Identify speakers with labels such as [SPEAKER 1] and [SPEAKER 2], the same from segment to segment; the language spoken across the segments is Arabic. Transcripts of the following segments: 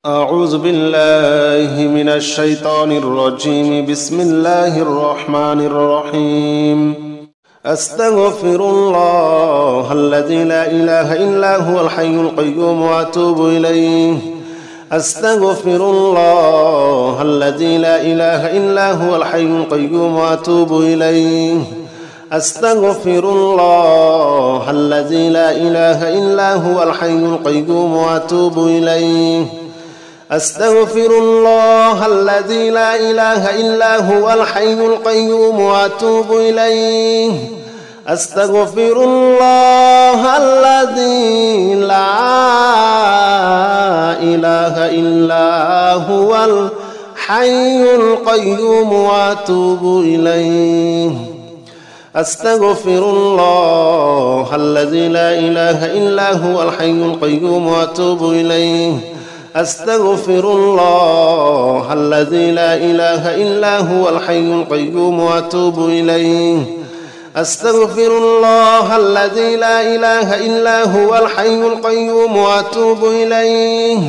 [SPEAKER 1] أعوذ بالله من الشيطان الرجيم. بسم الله الرحمن الرحيم. أستغفر الله الذي لا إله إلا هو الحي القيوم وأتوب إليه. أستغفر الله الذي لا إله إلا هو الحي القيوم وأتوب إليه. أستغفر الله الذي لا إله إلا هو الحي القيوم وأتوب إليه. أستغفر الله الذي لا إله إلا هو الحي القيوم وأتوب إليه. أستغفر الله الذي لا إله إلا هو الحي القيوم وأتوب إليه. أستغفر الله الذي لا إله إلا هو الحي القيوم وأتوب إليه. أستغفر الله الذي لا إله إلا هو الحي القيوم وأتوب إليه. أستغفر الله الذي لا إله إلا هو الحي القيوم وأتوب إليه.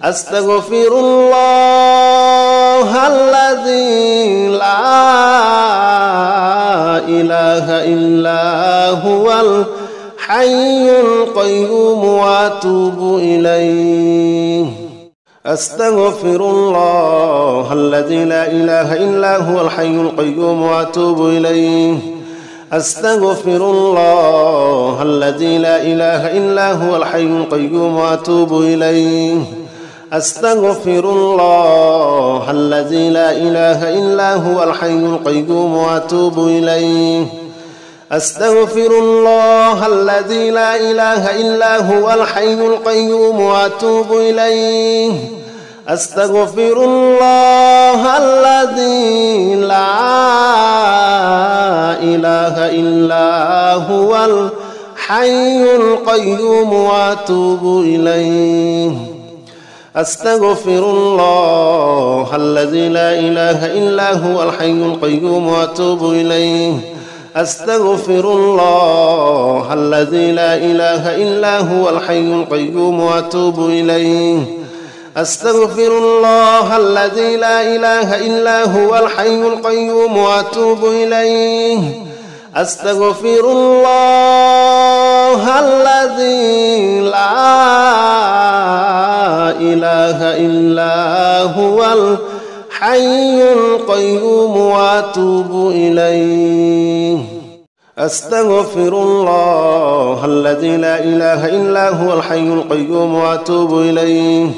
[SPEAKER 1] أستغفر الله الذي لا إله إلا هو الحي القيوم وأتوب إليه. أستغفر الله الذي لا إله إلا هو الحي القيوم وأتوب إليه. أستغفر الله الذي لا إله إلا هو الحي القيوم وأتوب إليه. أستغفر الله الذي لا إله إلا هو الحي القيوم وأتوب إليه. أستغفر الله الذي لا إله إلا هو الحي القيوم وأتوب إليه. أستغفر الله الذي لا إله إلا هو الحي القيوم وأتوب إليه. أستغفر الله الذي لا إله إلا هو الحي القيوم وأتوب إليه. أستغفر الله الذي لا إله إلا هو الحي القيوم وأتوب إليه. أستغفر الله الذي لا إله إلا هو الحي القيوم وأتوب إليه. أستغفر الله الذي لا إله إلا هو الحي القيوم وأتوب إليه. أستغفر الله الذي لا إله إلا هو الحي القيوم وأتوب إليه.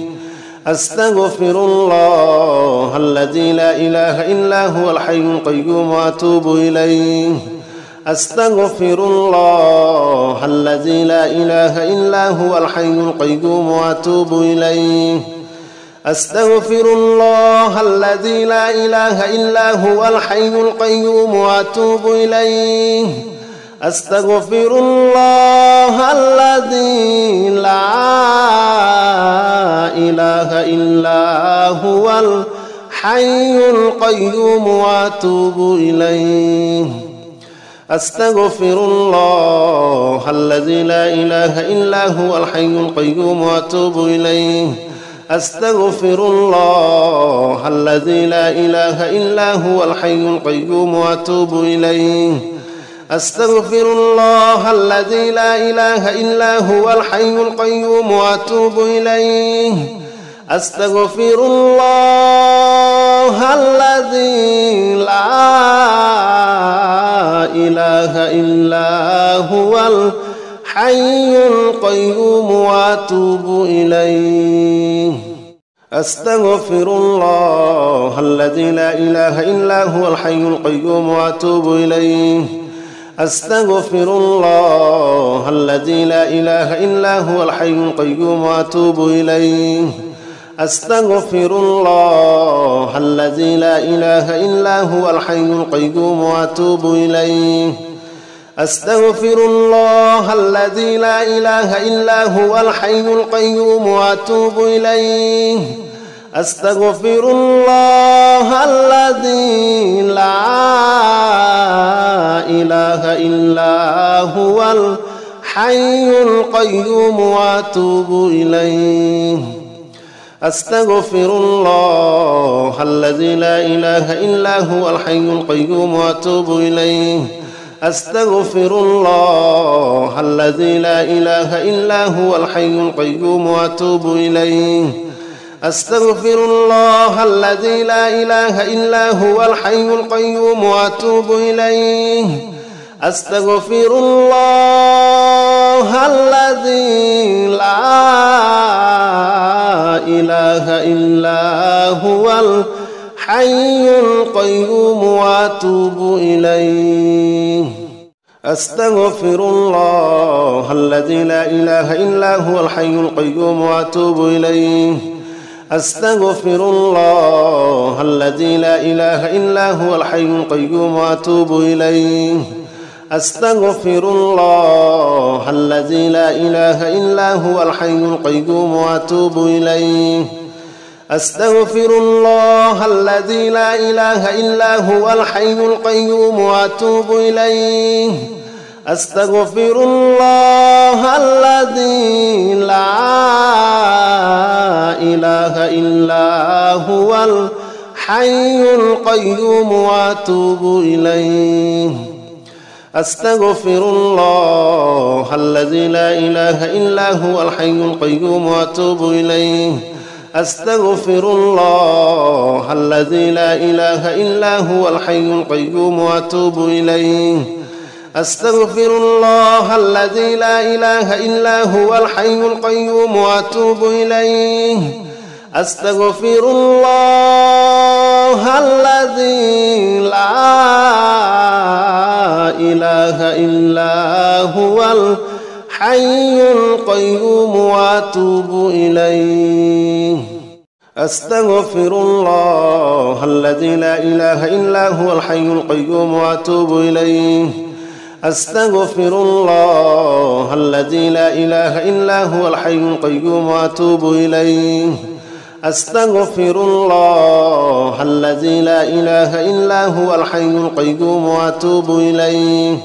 [SPEAKER 1] أستغفر الله الذي لا إله إلا هو الحي القيوم وأتوب إليه. أستغفر الله الذي لا إله إلا هو الحي القيوم وأتوب إليه. أستغفر الله الذي لا إله إلا هو الحي القيوم وأتوب إليه. أستغفر الله الذي لا إله إلا هو الحي القيوم وأتوب إليه. أستغفر الله الذي لا إله إلا هو الحي القيوم وأتوب إليه. أستغفر الله الذي لا إله إلا هو الحي القيوم وأتوب إليه. أستغفر الله الذي لا إله إلا هو الحي القيوم وأتوب إليه. أستغفر الله الذي لا إله إلا هو الحي القيوم وأتوب إليه. أستغفر الله الذي لا إله إلا هو الحي القيوم وأتوب إليه. أستغفر الله الذي لا إله إلا هو الحي القيوم وأتوب إليه. أستغفر الله الذي لا إله إلا هو الحي القيوم وأتوب إليه. أستغفر الله الذي لا إله إلا هو الحي القيوم وأتوب إليه. أستغفر الله الذي لا إله إلا هو الحي القيوم وأتوب إليه. أستغفر الله الذي لا إله إلا هو الحي القيوم وأتوب إليه أستغفر الله الذي لا إله إلا هو الحي القيوم وأتوب إليه أستغفر الله الذي لا إله إلا هو الحي القيوم وأتوب إليه أستغفر الله الذي لا إله إلا هو الحي القيوم وأتوب إليه أستغفر الله الذي لا إله إلا هو الحي القيوم وأتوب إليه أستغفر الله الذي لا إله إلا هو الحي القيوم وأتوب إليه أستغفر الله الذي لا إله إلا هو الحي القيوم وأتوب إليه أستغفر الله الذي لا إله إلا هو الحي القيوم وأتوب إليه أستغفر الله الذي لا إله إلا هو الحي القيوم وأتوب إليه أستغفر الله الذي لا إله إلا هو الحي القيوم وأتوب إليه أستغفر الله الذي لا إله إلا هو الحي القيوم وأتوب إليه أستغفر الله الذي لا إله إلا هو الحي القيوم وأتوب إليه أستغفر الله الذي لا إله إلا هو الحي القيوم وأتوب إليه أستغفر الله الذي لا إله إلا هو الحي القيوم وأتوب إليه أستغفر الله الذي لا إله إلا هو الحي القيوم وأتوب إليه أستغفر الله الذي لا إله إلا هو الحي القيوم وأتوب إليه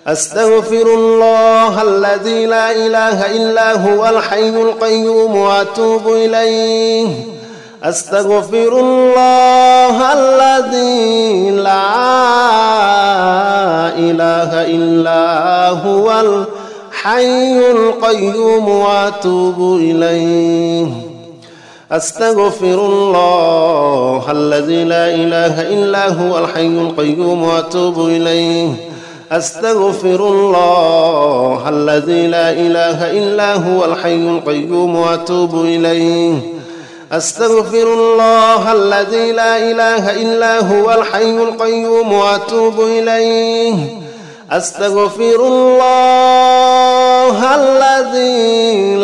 [SPEAKER 1] أستغفر الله الذي لا إله إلا هو الحي القيوم وأتوب إليه أستغفر الله الذي لا إله إلا هو الحي القيوم وأتوب إليه أستغفر الله الذي لا إله إلا هو الحي القيوم وأتوب إليه أستغفر الله الذي لا إله إلا هو الحي القيوم وأتوب إليه أستغفر الله الذي لا إله إلا هو الحي القيوم وأتوب إليه أستغفر الله الذي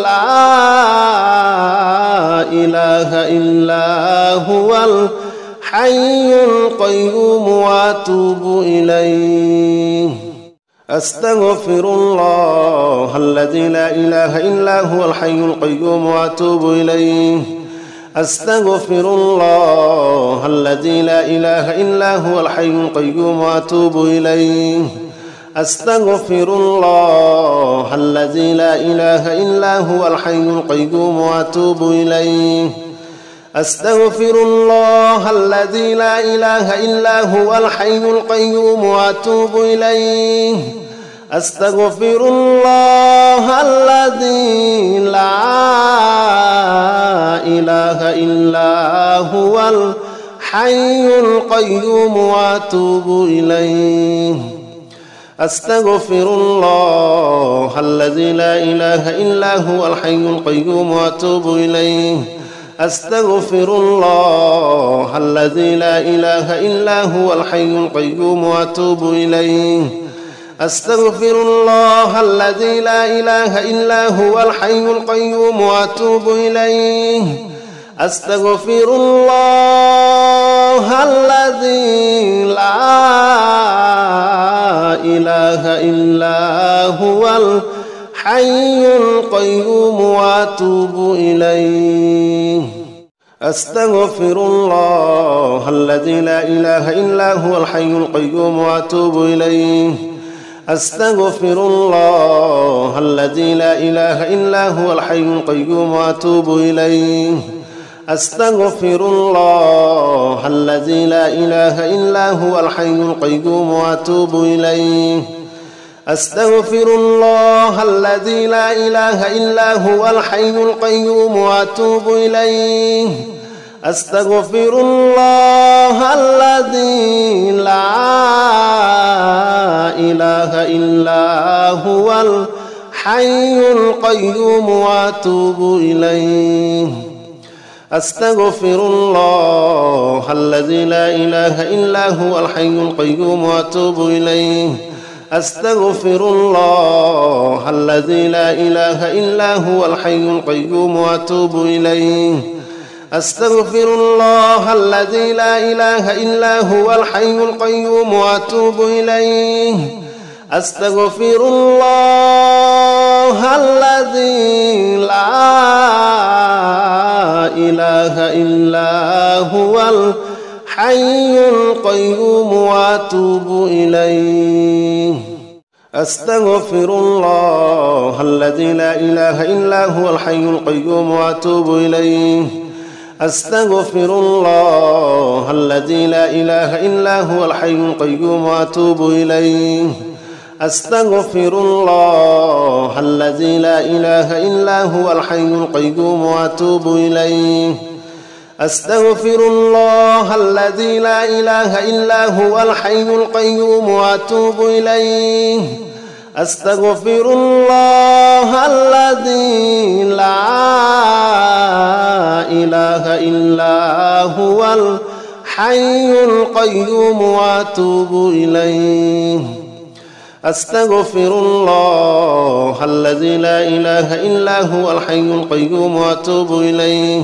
[SPEAKER 1] لا إله إلا هو الحي القيوم وأتوب إليه أستغفر الله الذي لا إله إلا هو الحي القيوم وأتوب إليه أستغفر الله الذي لا إله إلا هو الحي القيوم وأتوب إليه أستغفر الله الذي لا إله إلا هو الحي القيوم وأتوب إليه أستغفر الله الذي لا إله إلا هو الحي القيوم وأتوب إليه أستغفر الله الذي لا إله إلا هو الحي القيوم وأتوب إليه أستغفر الله الذي لا إله إلا هو الحي القيوم وأتوب إليه أستغفر الله الذي لا إله إلا هو الحي القيوم وأتوب إليه أستغفر الله الذي لا إله إلا هو الحي القيوم وأتوب إليه أستغفر الله الذي لا إله إلا هو الحي القيوم وأتوب إليه أستغفر الله الذي لا إله إلا هو الحي القيوم وأتوب إليه أستغفر الله الذي لا إله إلا هو الحي القيوم وأتوب إليه أستغفر الله الذي لا إله إلا هو الحي القيوم وأتوب إليه أستغفر الله الذي لا إله إلا هو الحي القيوم وأتوب إليه أستغفر الله الذي لا إله إلا هو الحي القيوم وأتوب إليه أستغفر الله الذي لا إله إلا هو الحي القيوم وأتوب إليه أستغفر الله الذي لا إله إلا هو الحي القيوم وأتوب إليه أستغفر الله الذي لا إله إلا هو الحي القيوم وأتوب إليه أستغفر الله الذي لا إله إلا هو الحي القيوم وأتوب إليه أستغفر الله الذي لا إله إلا هو الحي القيوم وأتوب إليه أستغفر الله الذي لا إله إلا هو الحي القيوم وأتوب إليه أستغفر الله الذي لا إله إلا هو الحي القيوم وأتوب إليه أستغفر الله الذي لا إله إلا هو الحي القيوم وأتوب إليه أستغفر الله الذي لا إله إلا هو الحي القيوم وأتوب إليه أستغفر الله الذي لا إله إلا هو الحي القيوم وأتوب إليه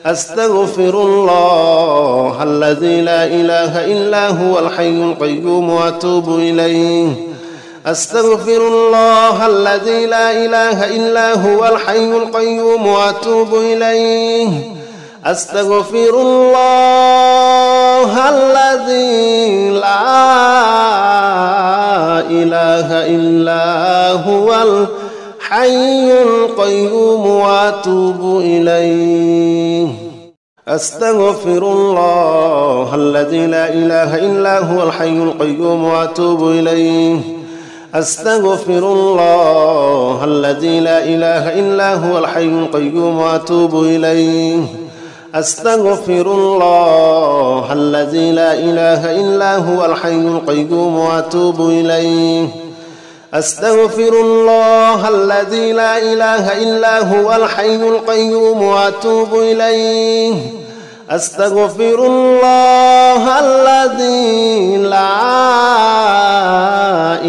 [SPEAKER 1] أستغفر الله الذي لا إله إلا هو الحي القيوم وأتوب إليه أستغفر الله الذي لا إله إلا هو الحي القيوم وأتوب إليه أستغفر الله الذي لا إله إلا هو الحي القيوم وأتوب إليه أستغفر الله الذي لا إله إلا هو الحي القيوم وأتوب إليه أستغفر الله الذي لا إله إلا هو الحي القيوم وأتوب إليه أستغفر الله الذي لا إله إلا هو الحي القيوم وأتوب إليه أستغفر الله الذي لا إله إلا هو الحي القيوم وأتوب إليه أستغفر الله الذي لا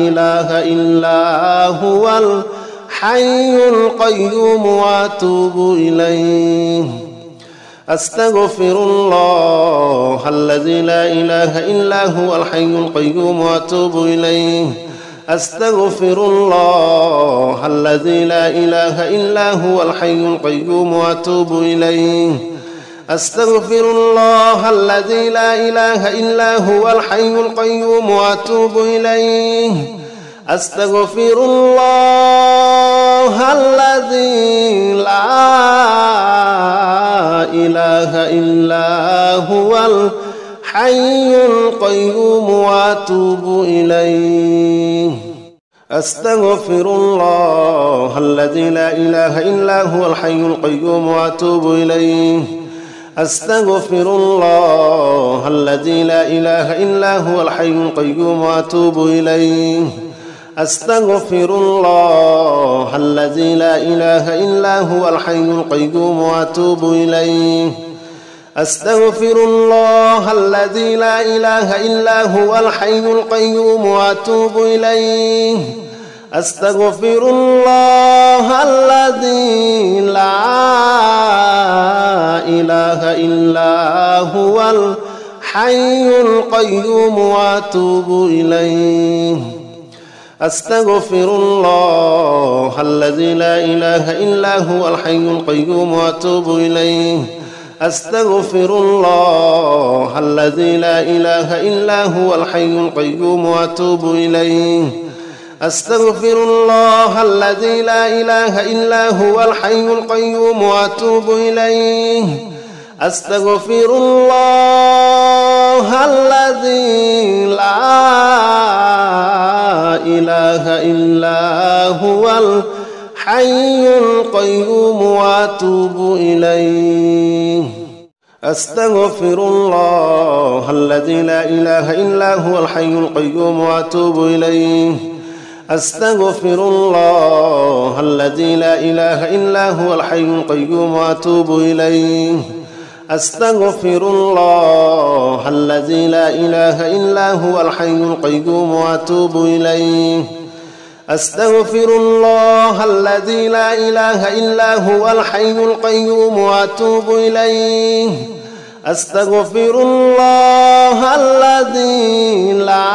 [SPEAKER 1] إله إلا هو الحي القيوم وأتوب إليه أستغفر الله الذي لا إله إلا هو الحي القيوم وأتوب إليه أستغفر الله الذي لا إله إلا هو الحي القيوم وأتوب إليه أستغفر الله الذي لا إله إلا هو الحي القيوم وأتوب إليه أستغفر الله الذي لا إله إلا هو الحي القيوم وأتوب إليه أستغفر الله الذي لا إله إلا هو الحي القيوم وأتوب إليه أستغفر الله الذي لا إله إلا هو الحي القيوم وأتوب إليه أستغفر الله الذي لا إله إلا هو الحي القيوم وأتوب إليه أستغفر الله الذي لا إله إلا هو الحي القيوم وأتوب إليه أستغفر الله الذي لا إله إلا هو الحي القيوم وأتوب إليه أستغفر الله الذي لا إله إلا هو الحي القيوم وأتوب إليه أستغفر الله الذي لا إله إلا هو الحي القيوم وأتوب إليه أستغفر الله الذي لا إله إلا هو الحي القيوم وأتوب إليه أستغفر الله الذي لا إله إلا هو الحي القيوم وأتوب إليه أستغفر الله الذي لا إله إلا هو الحي القيوم وأتوب إليه أستغفر الله الذي لا إله إلا هو الحي القيوم وأتوب إليه أستغفر الله الذي لا إله إلا هو الحي القيوم وأتوب إليه أستغفر الله الذي لا إله إلا هو الحي القيوم وأتوب إليه أستغفر الله الذي لا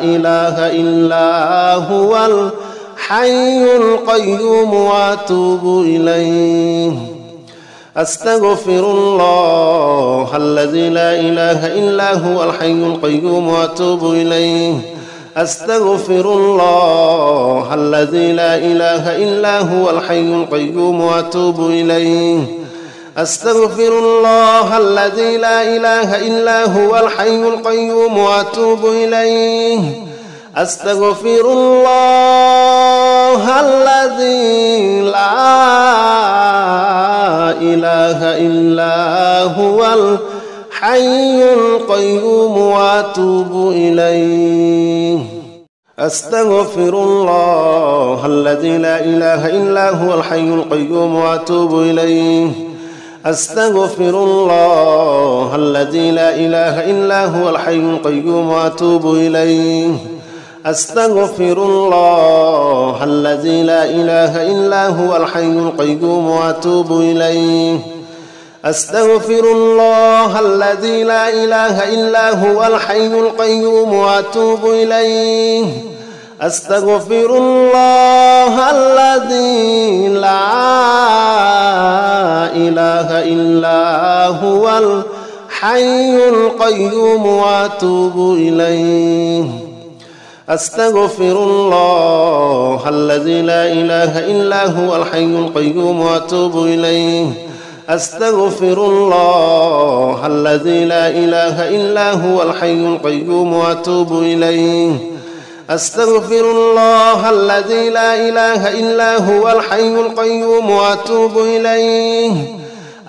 [SPEAKER 1] إله إلا هو الحي القيوم وأتوب إليه أستغفر الله الذي لا إله إلا هو الحي القيوم وأتوب إليه أستغفر الله الذي لا إله إلا هو الحي القيوم وأتوب إليه أستغفر الله الذي لا إله إلا هو الحي القيوم وأتوب إليه أستغفر الله الذي لا إله إلا هو الحي القيوم وأتوب إليه أستغفر الله الذي لا إله إلا هو الحي القيوم وأتوب إليه أستغفر الله الذي لا إله إلا هو الحي القيوم وأتوب إليه أستغفر الله الذي لا إله إلا هو الحي القيوم وأتوب إليه أستغفر الله الذي لا إله إلا هو الحي القيوم وأتوب إليه أستغفر الله الذي لا إله إلا هو الحي القيوم وأتوب إليه أستغفر الله الذي لا إله إلا هو الحي القيوم وأتوب إليه أستغفر الله الذي لا إله إلا هو الحي القيوم وأتوب إليه أستغفر الله الذي لا إله إلا هو الحي القيوم وأتوب إليه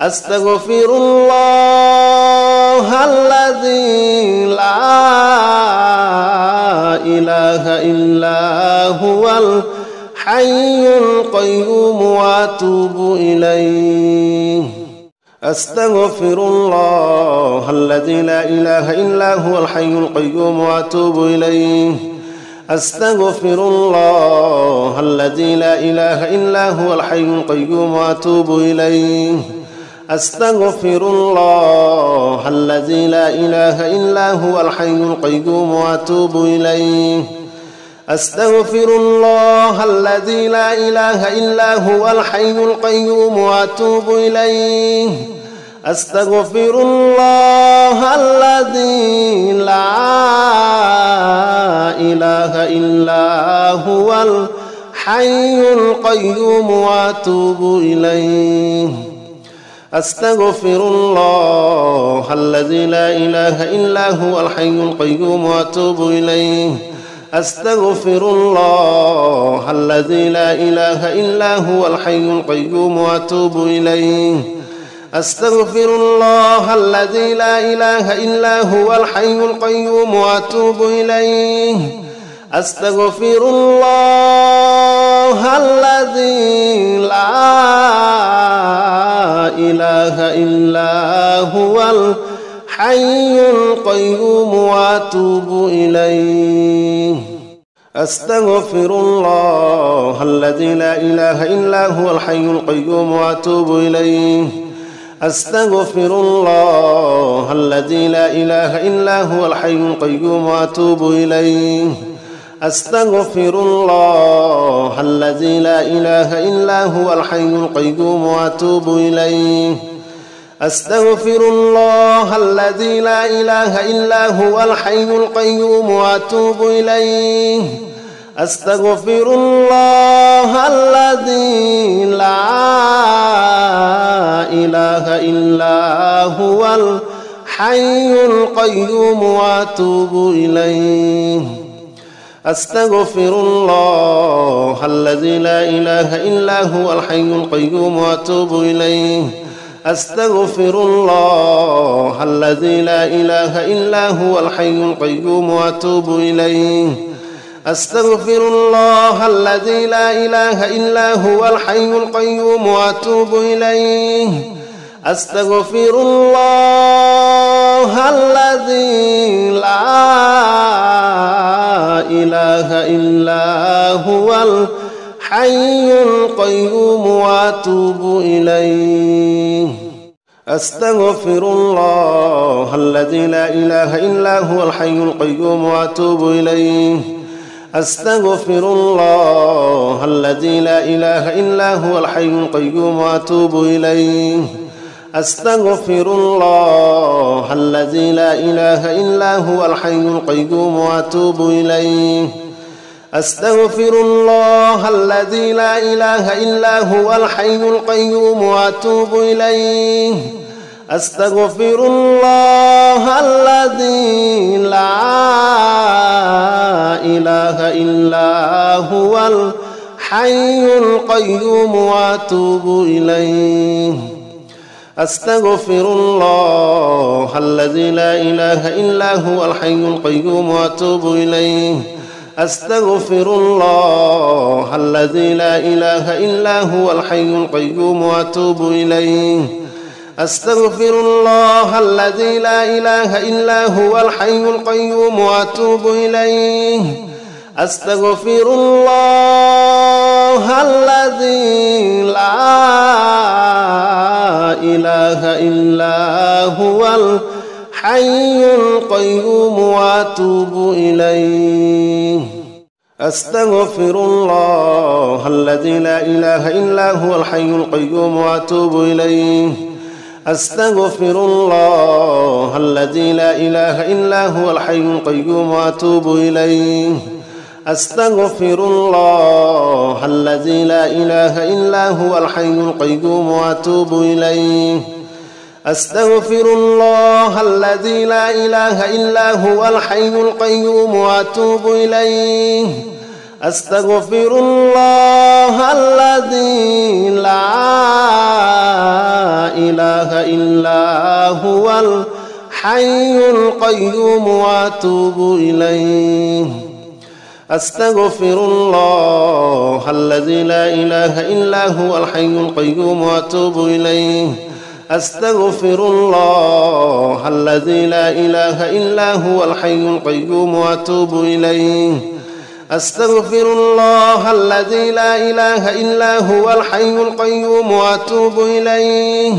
[SPEAKER 1] أستغفر الله الذي لا إله إلا هو الحي القيوم وأتوب إليه أستغفر الله الذي لا إله إلا هو الحي القيوم وأتوب إليه أستغفر الله الذي لا إله إلا هو الحي القيوم وأتوب إليه أستغفر الله الذي لا إله إلا هو الحي القيوم وأتوب إليه أستغفر الله الذي لا إله إلا هو الحي القيوم وأتوب إليه أستغفر الله الذي لا إله إلا هو الحي القيوم وأتوب إليه أستغفر الله الذي لا إله إلا هو الحي القيوم وأتوب إليه أستغفر الله الذي لا إله إلا هو الحي القيوم وأتوب إليه أستغفر الله الذي لا إله إلا هو الحي القيوم وأتوب إليه أستغفر الله الذي لا إله إلا هو الحي القيوم وأتوب إليه أستغفر الله الذي لا إله إلا هو الحي القيوم وأتوب إليه أستغفر الله الذي لا إله إلا هو الحي القيوم وأتوب إليه أستغفر الله الذي لا إله إلا هو الحي القيوم وأتوب إليه أستغفر الله الذي لا إله إلا هو الحي القيوم وأتوب إليه أستغفر الله الذي لا إله إلا هو الحي القيوم وأتوب إليه أستغفر الله الذي لا إله إلا هو الحي القيوم وأتوب إليه أستغفر الله الذي لا إله إلا هو الحي القيوم وأتوب إليه أستغفر الله الذي لا إله إلا هو الحي القيوم وأتوب إليه أستغفر الله الذي لا إله إلا هو الحي القيوم وأتوب إليه أستغفر الله الذي لا إله إلا هو الحي القيوم وأتوب إليه أستغفر الله الذي لا إله إلا هو الحي القيوم وأتوب إليه أستغفر الله الذي لا إله إلا هو الحي القيوم وأتوب إليه أستغفر الله الذي لا إله إلا هو الحي القيوم وأتوب إليه أستغفر الله الذي لا إله إلا هو الحي القيوم وأتوب إليه أستغفر الله الذي لا إله إلا هو الحي القيوم وأتوب إليه أستغفر الله الذي لا إله إلا هو الحي القيوم وأتوب إليه أستغفر الله الذي لا إله إلا هو الحي القيوم وأتوب إليه أستغفر الله الذي لا إله إلا هو الحي القيوم وأتوب إليه أستغفر الله الذي لا إله إلا هو الحي القيوم وأتوب إليه أستغفر الله الذي لا إله إلا هو الحي القيوم وأتوب إليه أستغفر الله الذي لا إله إلا هو الحي القيوم وأتوب إليه أستغفر الله الذي لا إله إلا هو الحي القيوم وأتوب إليه أستغفر الله الذي لا إله إلا هو الحي القيوم وأتوب إليه أستغفر الله الذي لا إله إلا هو الحي القيوم وأتوب إليه أستغفر الله الذي لا إله إلا هو الحي القيوم وأتوب إليه أستغفر الله الذي لا إله إلا هو الحي القيوم وأتوب إليه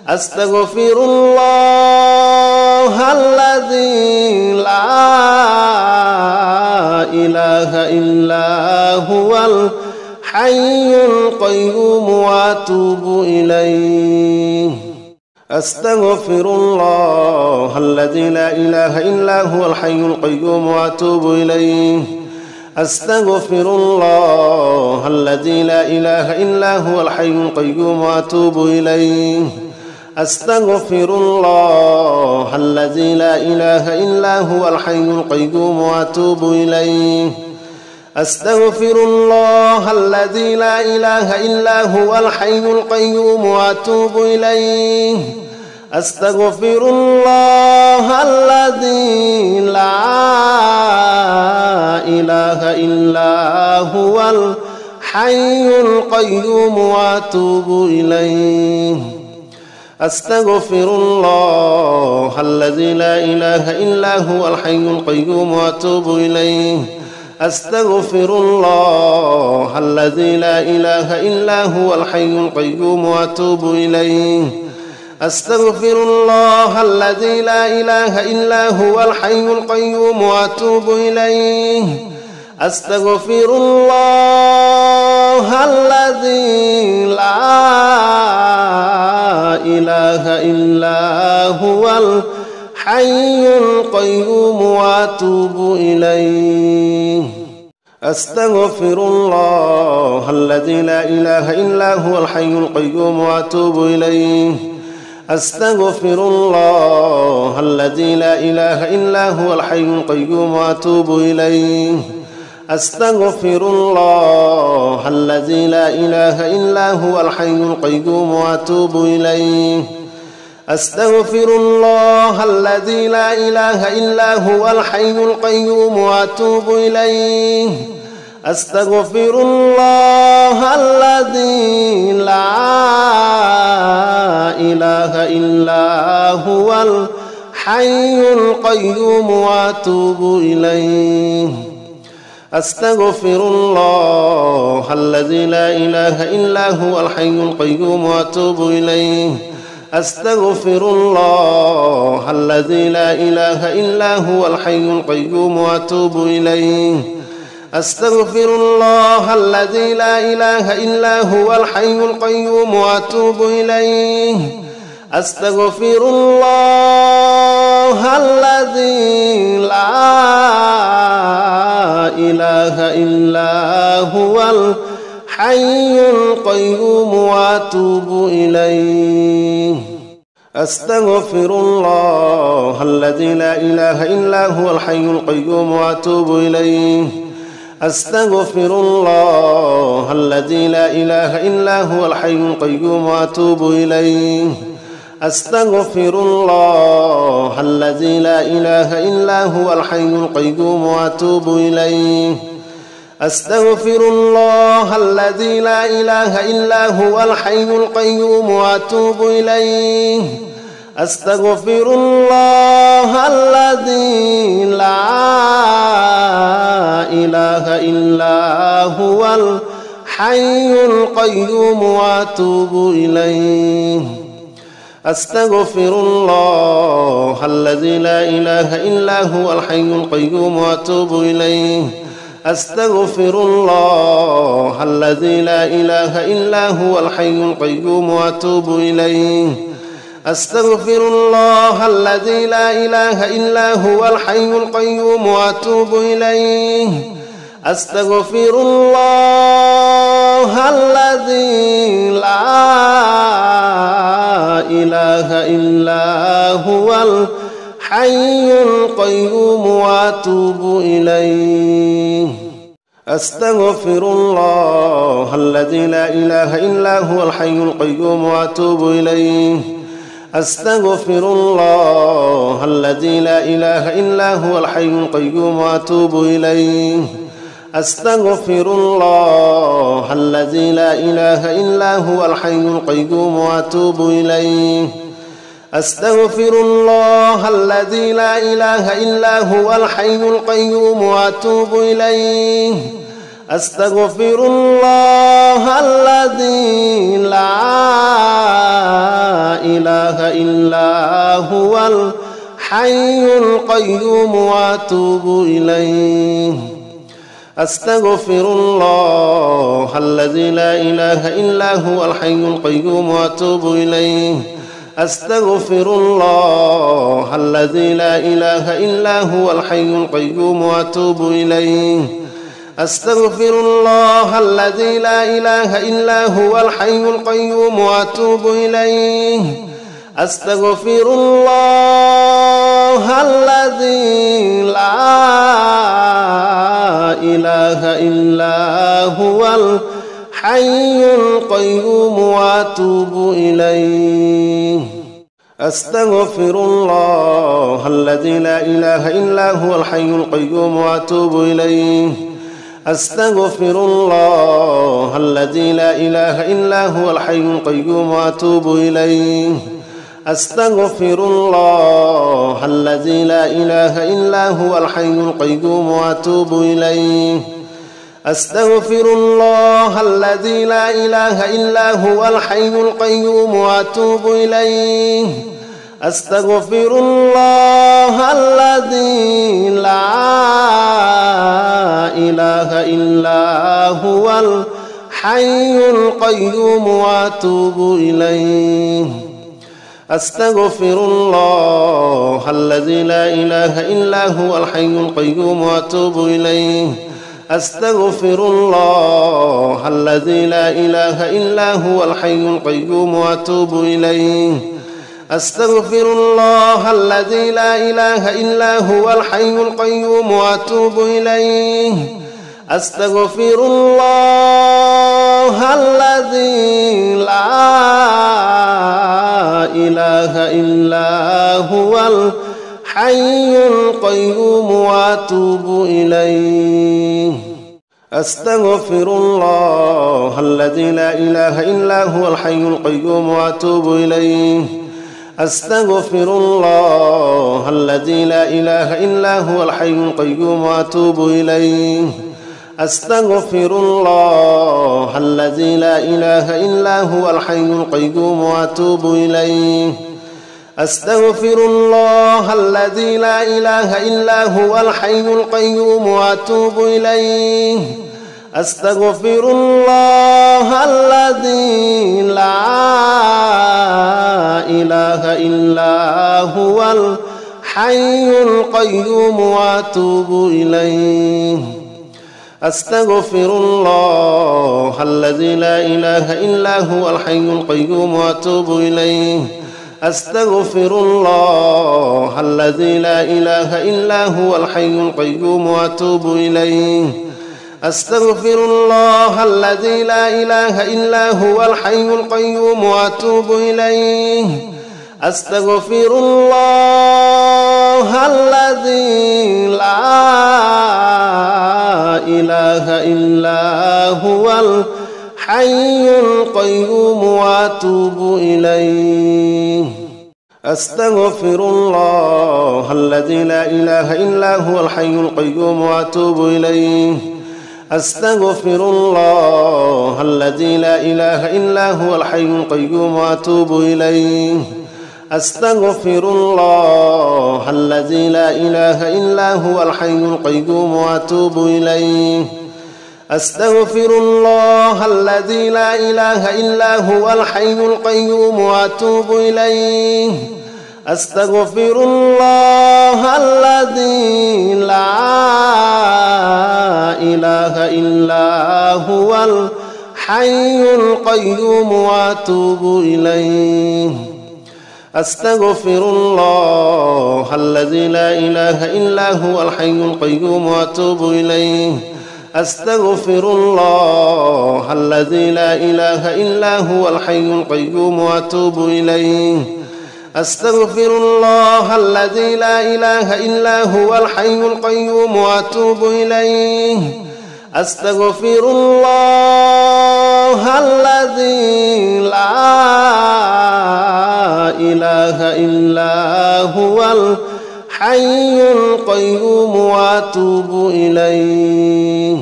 [SPEAKER 1] أستغفر الله الذي لا إله إلا هو الحي القيوم وأتوب إليه أستغفر الله الذي لا إله إلا هو الحي القيوم وأتوب إليه أستغفر الله الذي لا إله إلا هو الحي القيوم وأتوب إليه أستغفر الله الذي لا إله إلا هو الحي القيوم وأتوب إليه أستغفر الله الذي لا إله إلا هو الحي القيوم وأتوب إليه أستغفر الله الذي لا إله إلا هو الحي القيوم وأتوب إليه أستغفر الله الذي لا إله إلا هو الحي القيوم وأتوب إليه أستغفر الله الذي لا إله إلا هو الحي القيوم وأتوب إليه أستغفر الله الذي لا إله إلا هو الحي القيوم وأتوب إليه أستغفر الله الذي لا إله إلا هو الحي القيوم وأتوب إليه أستغفر الله الذي لا إله إلا هو الحي القيوم وأتوب إليه. أستغفر الله الذي لا إله إلا هو الحي القيوم وأتوب إليه. أستغفر الله الذي لا إله إلا هو الحي القيوم وأتوب إليه. أستغفر الله الذي لا إله إلا هو الحي القيوم وأتوب إليه. أستغفر الله الذي لا إله إلا هو الحي القيوم وأتوب إليه. أستغفر الله الذي لا إله إلا هو الحي القيوم وأتوب إليه. أستغفر الله الذي لا إله إلا هو الحي القيوم وأتوب إليه. أستغفر الله الذي لا إله إلا هو الحي القيوم وأتوب إليه. أستغفر الله الذي لا إله إلا هو الحي القيوم وأتوب إليه. أستغفر الله الذي لا إله إلا هو الحي القيوم وأتوب إليه. أستغفر الله الذي لا إله إلا هو الحي القيوم وأتوب إليه. أستغفر الله الذي لا إله إلا هو الحي القيوم وأتوب إليه. أستغفر الله الذي لا إله إلا هو الحي القيوم وأتوب إليه. أستغفر الله الذي لا إله إلا هو الحي القيوم وأتوب إليه. أستغفر الله الذي لا إله إلا هو الحي القيوم وأتوب إليه. أستغفر الله الذي لا إله إلا هو الحي القيوم وأتوب إليه. أستغفر الله الذي لا إله إلا هو الحي القيوم وأتوب إليه. أستغفر الله الذي لا إله إلا هو الحي القيوم وأتوب إليه. أستغفر الله الذي لا إله إلا هو الحي القيوم وأتوب إليه. أستغفر الله الذي لا إله إلا هو الحي القيوم وأتوب إليه. أستغفر الله الذي لا إله إلا هو الحي القيوم وأتوب إليه. أستغفر الله الذي لا إله إلا هو الحي القيوم وأتوب إليه. أستغفر الله الذي لا إله إلا هو الحي القيوم وأتوب إليه. أستغفر الله الذي لا إله إلا هو الحي القيوم وأتوب إليه. أستغفر الله الذي لا إله إلا هو الحي القيوم وأتوب إليه. أستغفر الله الذي لا إله إلا هو الحي القيوم وأتوب إليه. أستغفر الله الذي لا إله إلا هو الحي القيوم وأتوب إليه. أستغفر الله الذي لا إله إلا هو الحي القيوم وأتوب إليه. أستغفر الله الذي لا إله إلا هو الحي القيوم وأتوب إليه. أستغفر الله الذي لا إله إلا هو الحي القيوم وأتوب إليه. أستغفر الله الذي لا إله إلا هو الحي القيوم وأتوب إليه. أستغفر الله الذي لا إله إلا هو الحي القيوم وأتوب إليه. أستغفر الله الذي لا إله إلا هو الحي القيوم وأتوب إليه. أستغفر الله الذي لا إله إلا هو الحي القيوم وأتوب إليه أستغفر الله الذي لا إله إلا هو الحي القيوم وأتوب إليه أستغفر الله الذي لا إله إلا هو الحي القيوم وأتوب إليه أستغفر الله الذي لا إله إلا هو الحي القيوم وأتوب إليه أستغفر الله الذي لا إله إلا هو الحي القيوم وأتوب إليه أستغفر الله الذي لا إله إلا هو الحي القيوم وأتوب إليه أستغفر الله الذي لا إله إلا هو الحي القيوم وأتوب إليه أستغفر الله الذي لا إله إلا هو الحي القيوم وأتوب إليه أستغفر الله الذي لا إله إلا هو الحي القيوم وأتوب إليه أستغفر الله الذي لا إله إلا هو الحي القيوم وأتوب إليه أستغفر الله الذي لا إله إلا هو الحي القيوم وأتوب إليه أستغفر الله الذي لا إله إلا هو الحي القيوم وأتوب إليه أستغفر الله الذي لا إله إلا هو الحي القيوم وأتوب إليه أستغفر الله الذي لا إله إلا هو الحي القيوم وأتوب إليه أستغفر الله الذي لا إله إلا هو الحي القيوم وأتوب إليه أستغفر الله الذي لا إله إلا هو الحي القيوم وأتوب إليه أستغفر الله الذي لا إله إلا هو الحي القيوم وأتوب إليه أستغفر الله الذي لا إله إلا هو الحي القيوم وأتوب إليه أستغفر الله الذي لا إله إلا هو الحي القيوم وأتوب إليه أستغفر الله الذي لا إله إلا هو الحي القيوم وأتوب إليه أستغفر الله الذي لا إله إلا هو الحي القيوم وأتوب إليه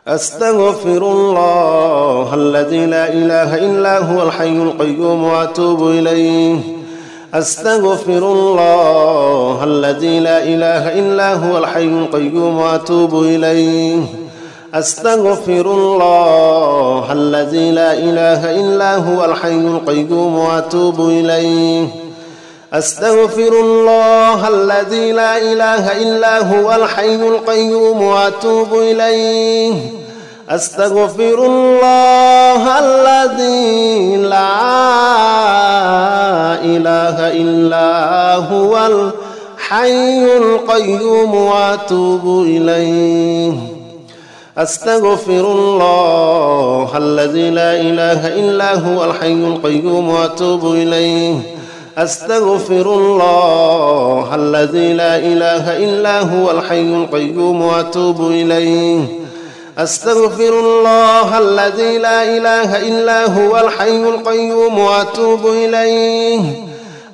[SPEAKER 1] أستغفر الله الذي لا إله إلا هو الحي القيوم وأتوب إليه أستغفر الله الذي لا إله إلا هو الحي القيوم وأتوب إليه أستغفر الله الذي لا إله إلا هو الحي القيوم وأتوب إليه أستغفر الله الذي لا إله إلا هو الحي القيوم وأتوب إليه أستغفر الله الذي لا إله إلا هو الحي القيوم وأتوب إليه أستغفر الله الذي لا إله إلا هو الحي القيوم وأتوب إليه أستغفر الله الذي لا إله إلا هو الحي القيوم وأتوب إليه أستغفر الله الذي لا إله إلا هو الحي القيوم وأتوب إليه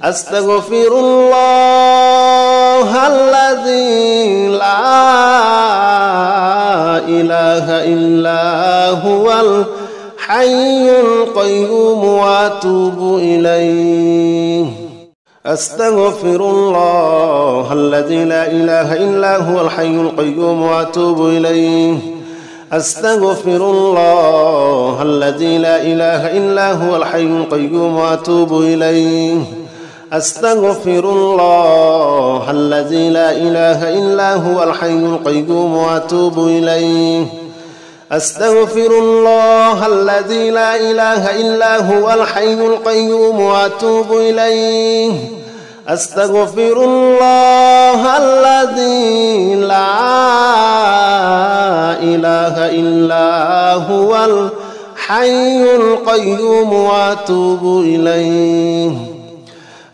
[SPEAKER 1] أستغفر الله الذي لا إله إلا هو الحي القيوم وأتوب إليه أستغفر الله الذي لا إله إلا هو الحي القيوم وأتوب إليه أستغفر الله الذي لا إله إلا هو الحي القيوم وأتوب إليه أستغفر الله الذي لا إله إلا هو الحي القيوم وأتوب إليه أستغفر الله الذي لا إله إلا هو الحي القيوم وأتوب إليه أستغفر الله الذي لا إله إلا هو الحي القيوم وأتوب إليه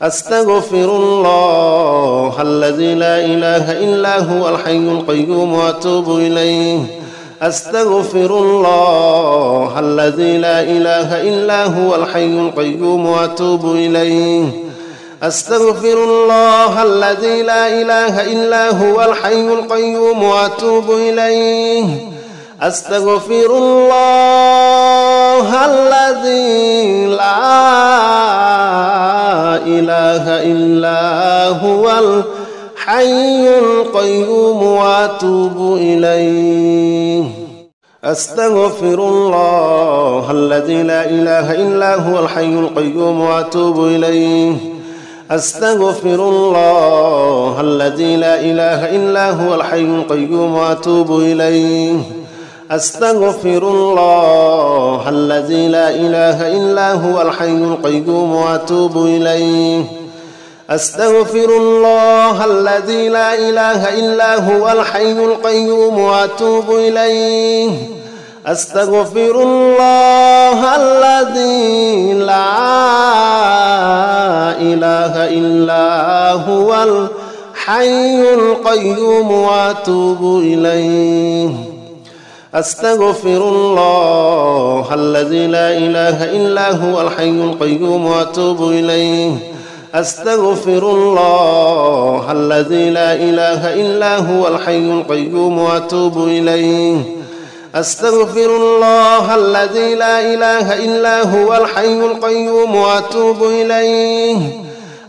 [SPEAKER 1] أستغفر الله الذي لا إله إلا هو الحي القيوم وأتوب إليه أستغفر الله الذي لا إله إلا هو الحي القيوم وأتوب إليه أستغفر الله الذي لا إله إلا هو الحي القيوم وأتوب إليه أستغفر الله الذي لا إله إلا هو الحي القيوم وأتوب إليه أستغفر الله الذي لا إله إلا هو الحي القيوم وأتوب إليه أستغفر الله الذي لا إله إلا هو الحي القيوم وأتوب إليه أستغفر الله الذي لا إله إلا هو الحي القيوم وأتوب إليه أستغفر الله الذي لا إله إلا هو الحي القيوم وأتوب إليه أستغفر الله الذي لا إله إلا هو الحي القيوم وأتوب إليه أستغفر الله الذي لا إله إلا هو الحي القيوم وأتوب إليه أستغفر الله الذي لا إله إلا هو الحي القيوم وأتوب إليه أستغفر الله الذي لا إله إلا هو الحي القيوم وأتوب إليه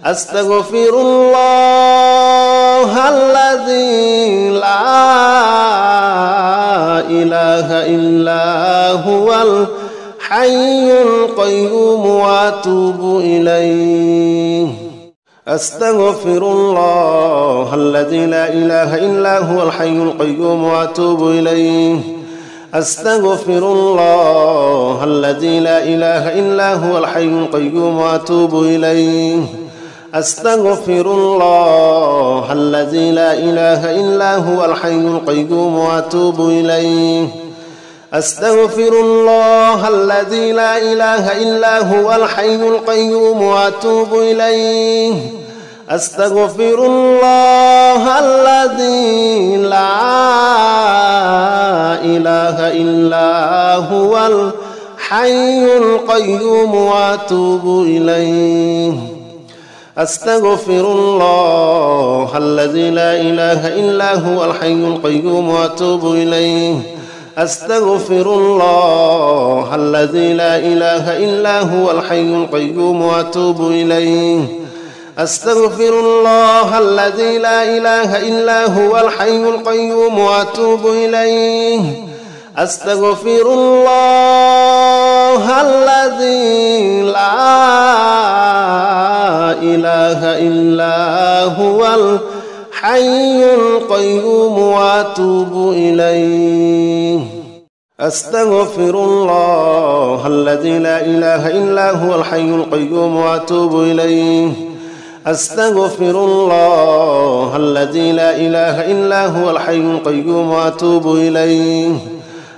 [SPEAKER 1] أستغفر الله الذي لا إله إلا هو الحي القيوم وأتوب إليه أستغفر الله الذي لا إله إلا هو الحي القيوم وأتوب إليه أستغفر الله الذي لا إله إلا هو الحي القيوم وأتوب إليه أستغفر الله الذي لا إله إلا هو الحي القيوم وأتوب إليه أستغفر الله الذي لا إله إلا هو الحي القيوم وأتوب إليه أستغفر الله الذي لا إله إلا هو الحي القيوم وأتوب إليه أستغفر الله الذي لا إله إلا هو الحي القيوم وأتوب إليه أستغفر الله الذي لا إله إلا هو الحي القيوم وأتوب إليه أستغفر الله الذي لا إله إلا هو الحي القيوم وأتوب إليه أستغفر الله الذي لا إله إلا هو الحي القيوم وأتوب إليه أستغفر الله الذي لا إله إلا هو الحي القيوم وأتوب إليه أستغفر الله الذي لا إله إلا هو الحي القيوم وأتوب إليه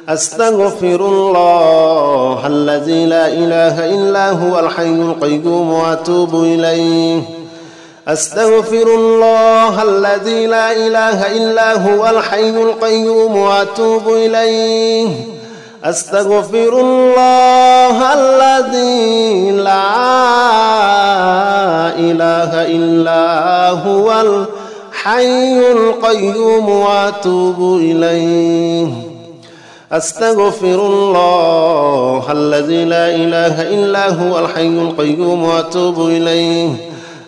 [SPEAKER 1] أستغفر الله الذي لا إله إلا هو الحي القيوم وأتوب إليه أستغفر الله الذي لا إله إلا هو الحي القيوم وأتوب إليه أستغفر الله الذي لا إله إلا هو الحي القيوم وأتوب إليه أستغفر الله الذي لا إله إلا هو الحي القيوم وأتوب إليه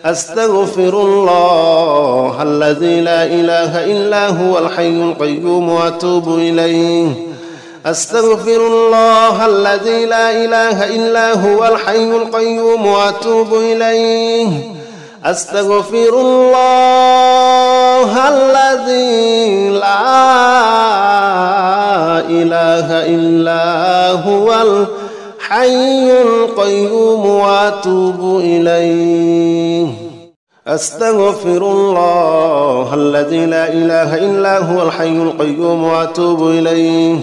[SPEAKER 1] أستغفر الله الذي لا إله إلا هو الحي القيوم وأتوب إليه أستغفر الله الذي لا إله إلا هو الحي القيوم وأتوب إليه أستغفر الله الذي لا إله إلا هو الحي القيوم وأتوب إليه أستغفر الله الذي لا إله إلا هو الحي القيوم وأتوب إليه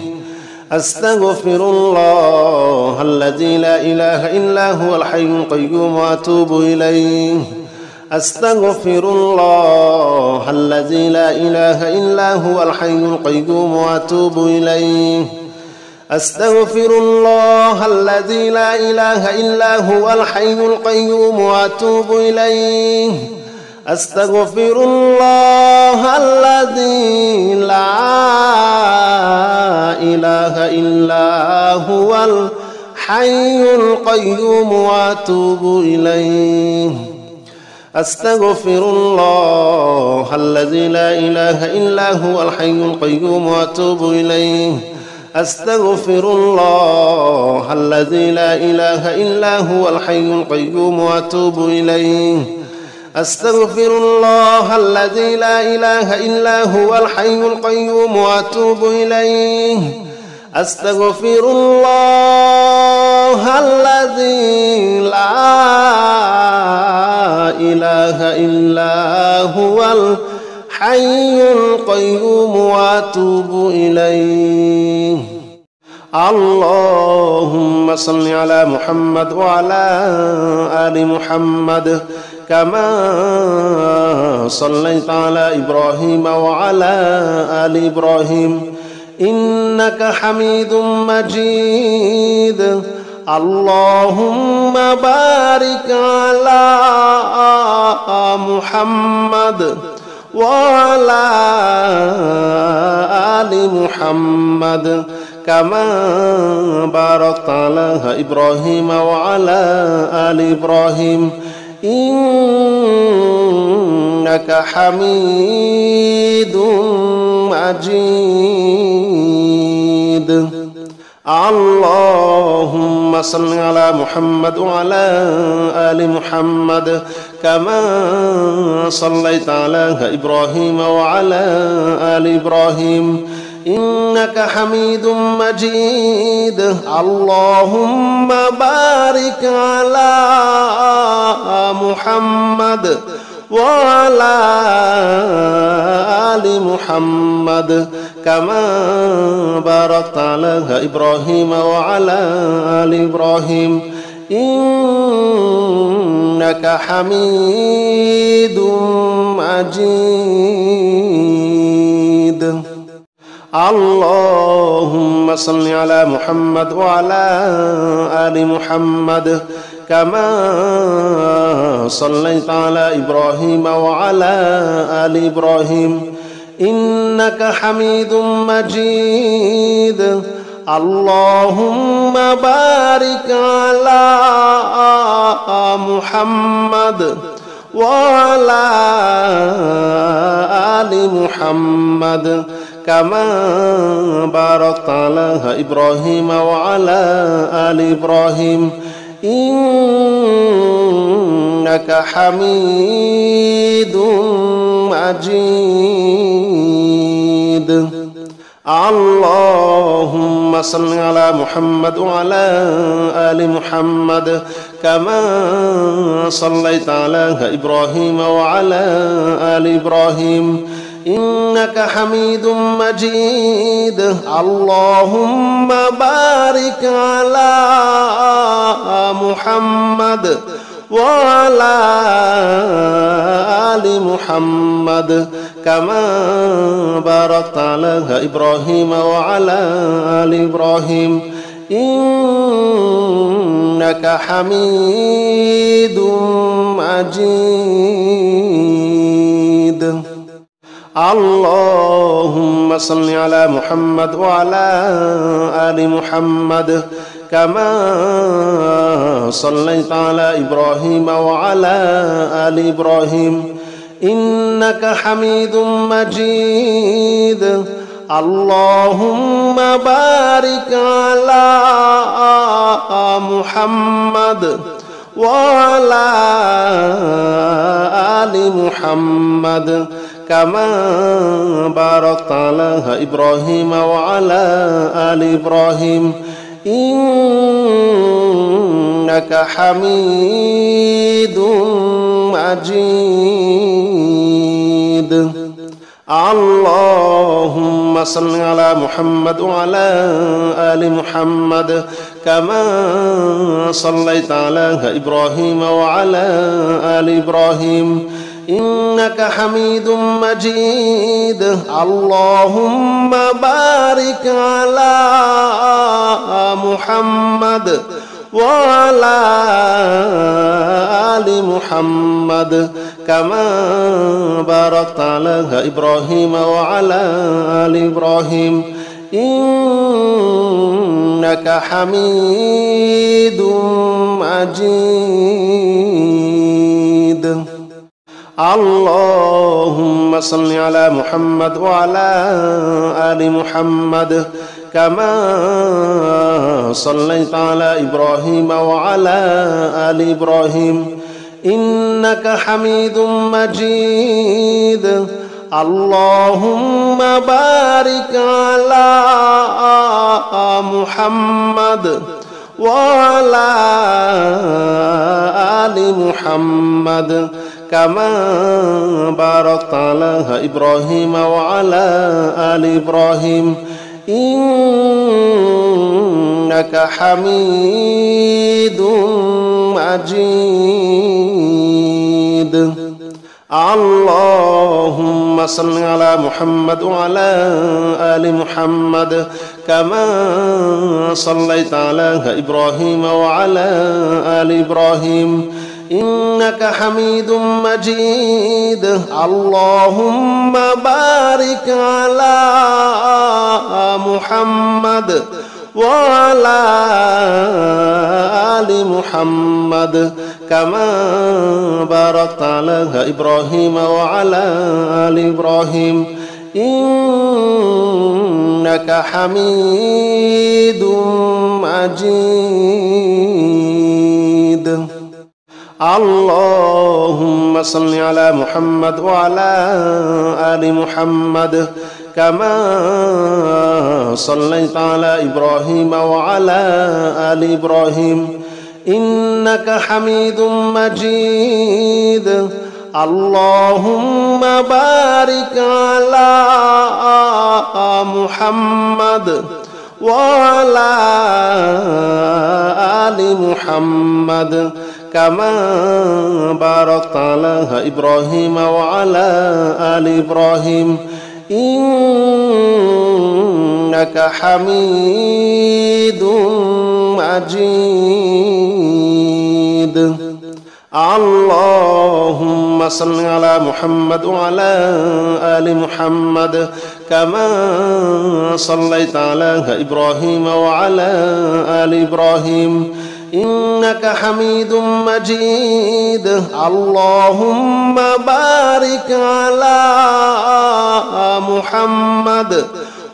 [SPEAKER 1] أستغفر الله الذي لا إله إلا هو الحي القيوم وأتوب إليه أستغفر الله الذي لا إله إلا هو الحي القيوم وأتوب إليه أستغفر الله الذي لا إله إلا هو الحي القيوم وأتوب إليه أستغفر الله الذي لا إله إلا هو الحي القيوم وأتوب إليه أستغفر الله الذي لا إله إلا هو الحي القيوم وأتوب إليه أستغفر الله الذي لا إله إلا هو الحي القيوم وأتوب إليه أستغفر الله الذي لا إله إلا هو الحي القيوم وأتوب إليه أستغفر الله الذي لا إله إلا هو الحي القيوم وأتوب إليه اللهم صل على محمد وعلى آل محمد كما صليت على إبراهيم وعلى آل إبراهيم إنك حميد مجيد اللهم بارك على محمد وعلى آل محمد كما باركت على إبراهيم وعلى آل إبراهيم إنك حميد مجيد اللهم صل على محمد وعلى آل محمد كما صليت على إبراهيم وعلى آل إبراهيم إنك حميد مجيد اللهم بارك على محمد وعلى آل محمد كما باركت على إبراهيم وعلى آل إبراهيم إنك حميد مجيد اللهم صل على محمد وعلى آل محمد كما صليت على إبراهيم وعلى آل إبراهيم إنك حميد مجيد اللهم بارك على محمد وعلى آل محمد كما باركت على إبراهيم وعلى آل إبراهيم إنك حميد مجيد اللهم صل على محمد وعلى آل محمد كما صليت على إبراهيم وعلى آل إبراهيم إنك حميد مجيد اللهم بارك على محمد وعلى آل محمد كما باركت على إبراهيم وعلى آل إبراهيم إنك حميد مجيد اللهم صل على محمد وعلى آل محمد كما صليت على إبراهيم وعلى آل إبراهيم إنك حميد مجيد اللهم بارك على محمد وعلى محمد كما باركت على إبراهيم وعلى آل إبراهيم إنك حميد مجيد. اللهم صل على محمد وعلى آل محمد كما صليت على إبراهيم وعلى آل إبراهيم إنك حميد مجيد. اللهم بارك على محمد وعلى آل محمد كما باركت على إبراهيم وعلى آل إبراهيم إنك حميد مجيد. اللهم صل على محمد وعلى آل محمد كما صليت على إبراهيم وعلى آل إبراهيم إنك حميد مجيد. اللهم بارك على محمد وعلى آل محمد كما باركت على إبراهيم وعلى آل إبراهيم إنك حميد مجيد. اللهم صل على محمد وعلى آل محمد كما صليت على إبراهيم وعلى آل إبراهيم إنك حميد مجيد. اللهم بارك على محمد وعلى آل محمد كما باركت على إبراهيم وعلى آل إبراهيم إنك حميد مجيد. اللهم صل على محمد وعلى آل محمد كما صليت على إبراهيم وعلى آل إبراهيم إنك حميد مجيد. اللهم بارك على محمد وعلى آل محمد كما باركت على إبراهيم وعلى آل إبراهيم إنك حميد مجيد. اللهم صل على محمد وعلى آل محمد كما صليت على إبراهيم وعلى آل إبراهيم إنك حميد مجيد. اللهم بارك على محمد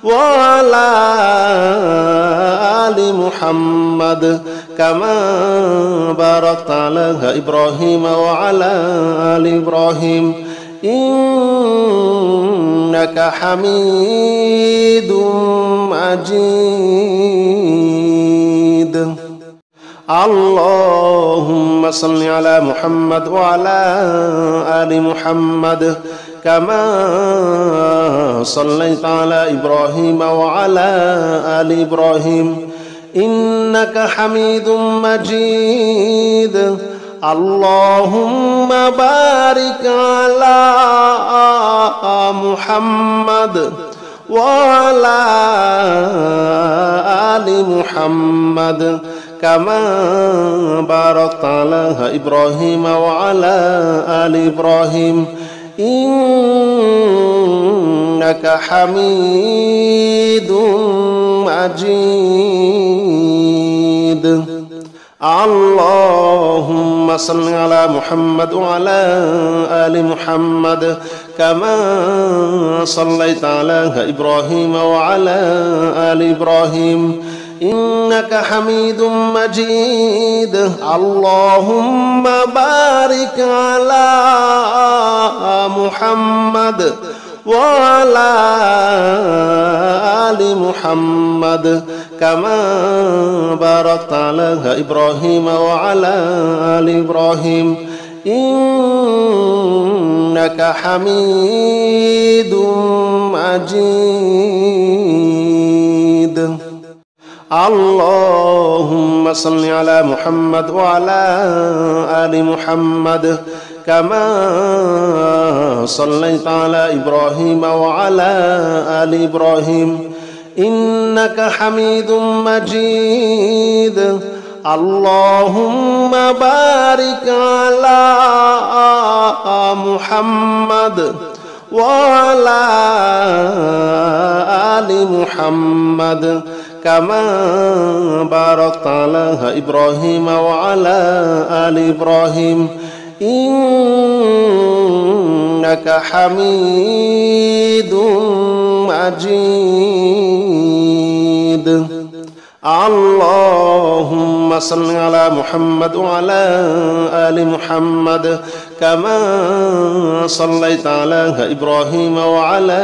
[SPEAKER 1] وعلى آل محمد كما باركت على إبراهيم وعلى آل إبراهيم إنك حميد مجيد. اللهم صل على محمد وعلى آل محمد كما صليت على إبراهيم وعلى آل إبراهيم إنك حميد مجيد. اللهم بارك على محمد وعلى آل محمد كما باركت على إبراهيم وعلى آل إبراهيم إنك حميد مجيد. اللهم صل على محمد وعلى آل محمد كما صليت على إبراهيم وعلى آل إبراهيم إنك حميد مجيد. اللهم بارك على محمد وعلى آل محمد كما باركت على إبراهيم وعلى آل إبراهيم إنك حميد مجيد. اللهم صل على محمد وعلى آل محمد كما صليت على إبراهيم وعلى آل إبراهيم إنك حميد مجيد. اللهم بارك على محمد وعلى آل محمد كما باركت على إبراهيم وعلى آل إبراهيم إنك حميد مجيد. اللهم صل على محمد وعلى آل محمد كما صليت على إبراهيم وعلى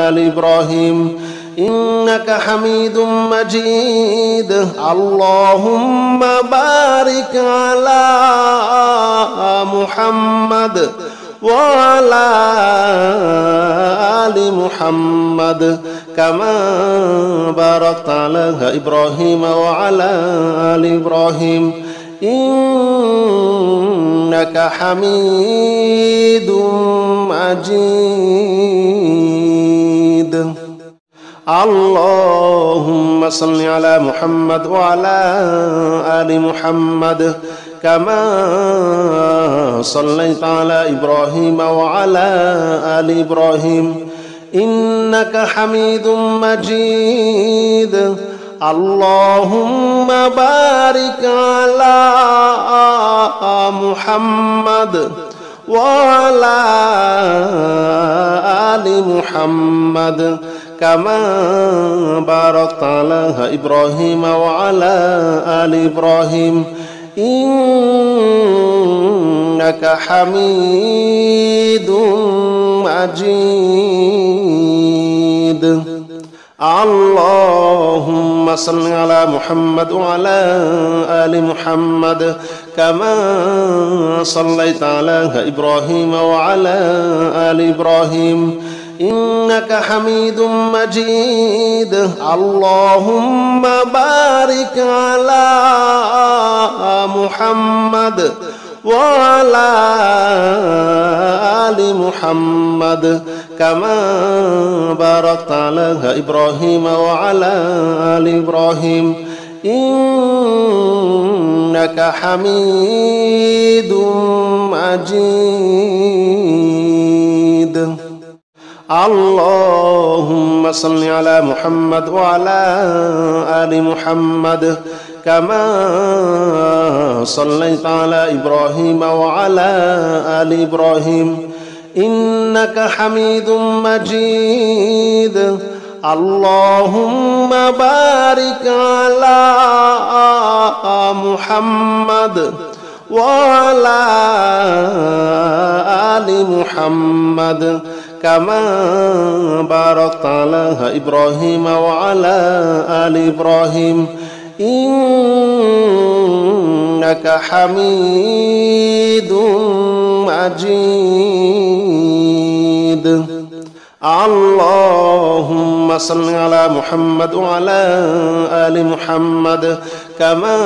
[SPEAKER 1] آل إبراهيم إنك حميد مجيد. اللهم بارك على محمد وعلى آل محمد كما باركت على إبراهيم وعلى آل إبراهيم إنك حميد مجيد. اللهم صل على محمد وعلى آل محمد كما صليت على إبراهيم وعلى آل إبراهيم إنك حميد مجيد. اللهم بارك على محمد وعلى آل محمد كما باركت على إبراهيم وعلى آل إبراهيم إنك حميد مجيد. اللهم صل على محمد وعلى آل محمد كما صليت على إبراهيم وعلى آل إبراهيم إنك حميد مجيد. اللهم بارك على محمد وعلى آل محمد كما باركت على إبراهيم وعلى آل إبراهيم إنك حميد مجيد. اللهم صل على محمد وعلى آل محمد كما صليت على إبراهيم وعلى آل إبراهيم إنك حميد مجيد. اللهم بارك على محمد وعلى آل محمد كما باركت على إبراهيم وعلى آل إبراهيم إنك حميد مجيد. اللهم صل على محمد وعلى آل محمد كما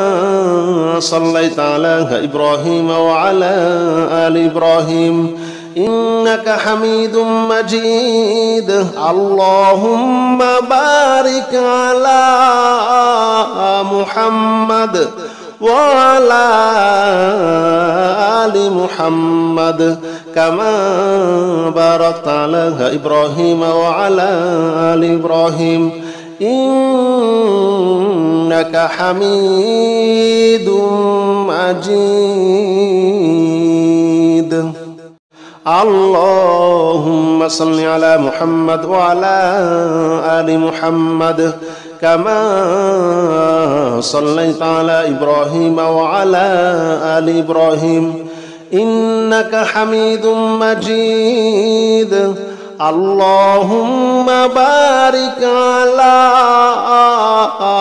[SPEAKER 1] صليت على إبراهيم وعلى آل إبراهيم إنك حميد مجيد. اللهم بارك على محمد وعلى آل محمد كما باركت على إبراهيم وعلى آل إبراهيم إنك حميد مجيد. اللهم صل على محمد وعلى آل محمد كما صليت على إبراهيم وعلى آل إبراهيم إنك حميد مجيد. اللهم بارك على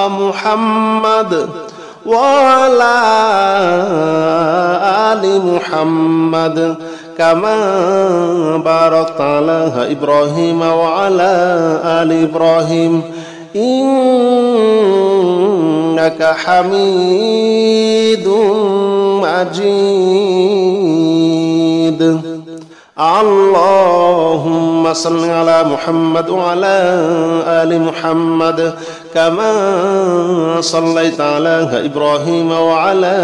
[SPEAKER 1] محمد وعلى آل محمد كما باركت على إبراهيم وعلى آل إبراهيم إنك حميد مجيد. اللهم صل على محمد وعلى آل محمد كما صليت على إبراهيم وعلى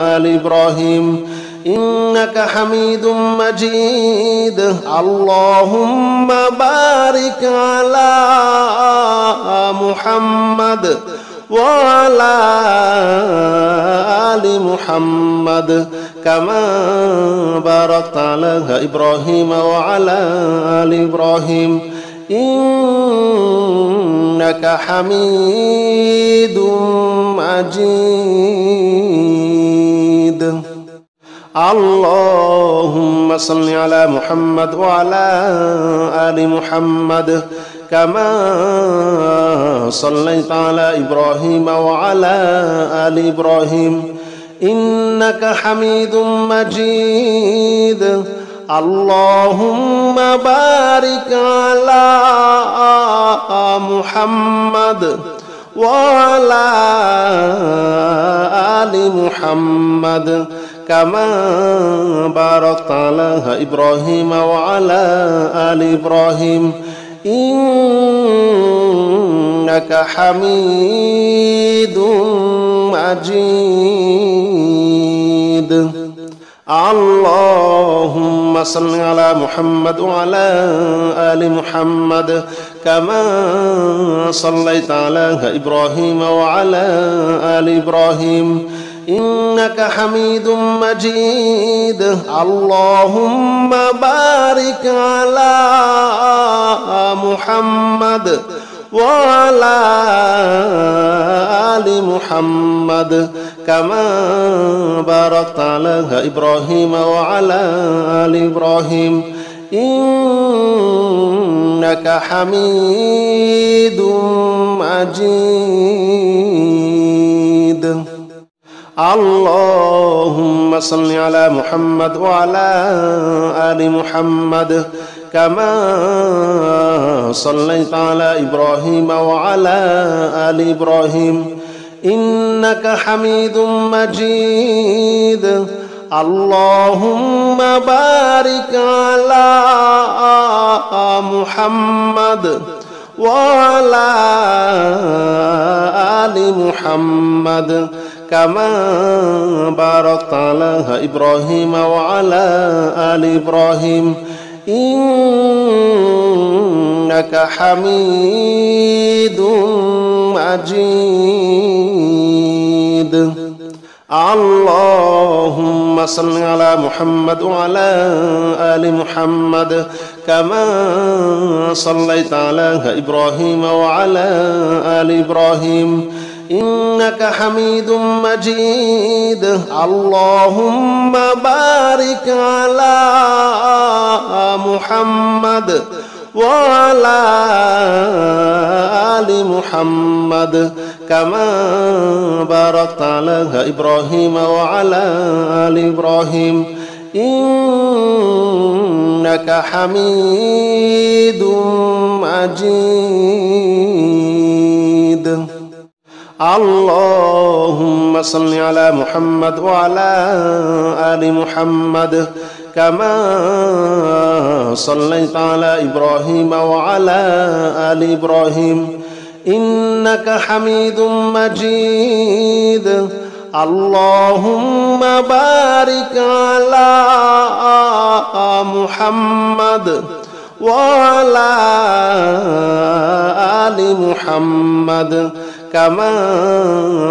[SPEAKER 1] آل إبراهيم إنك حميد مجيد. اللهم بارك على محمد وعلى آل محمد كما باركت على إبراهيم وعلى آل إبراهيم إنك حميد مجيد. اللهم صل على محمد وعلى آل محمد كما صليت على إبراهيم وعلى آل إبراهيم إنك حميد مجيد. اللهم بارك على محمد وعلى آل محمد كما باركت على إبراهيم وعلى آل إبراهيم إنك حميد مجيد. اللهم صل على محمد وعلى آل محمد كما صليت على إبراهيم وعلى آل إبراهيم إنك حميد مجيد. اللهم بارك على محمد وعلى آل محمد كما باركت على إبراهيم وعلى آل إبراهيم إنك حميد مجيد. اللهم صل على محمد وعلى آل محمد كما صليت على إبراهيم وعلى آل إبراهيم إنك حميد مجيد. اللهم بارك على محمد وعلى آل محمد كما باركت على إبراهيم وعلى آل إبراهيم إنك حميد مجيد. اللهم صل على محمد وعلى آل محمد كما صليت على إبراهيم وعلى آل إبراهيم إنك حميد مجيد. اللهم بارك على محمد وعلى آل محمد كما باركت على إبراهيم وعلى آل إبراهيم إنك حميد مجيد. اللهم صل على محمد وعلى آل محمد كما صليت على إبراهيم وعلى آل إبراهيم إنك حميد مجيد. اللهم بارك على محمد وعلى آل محمد كما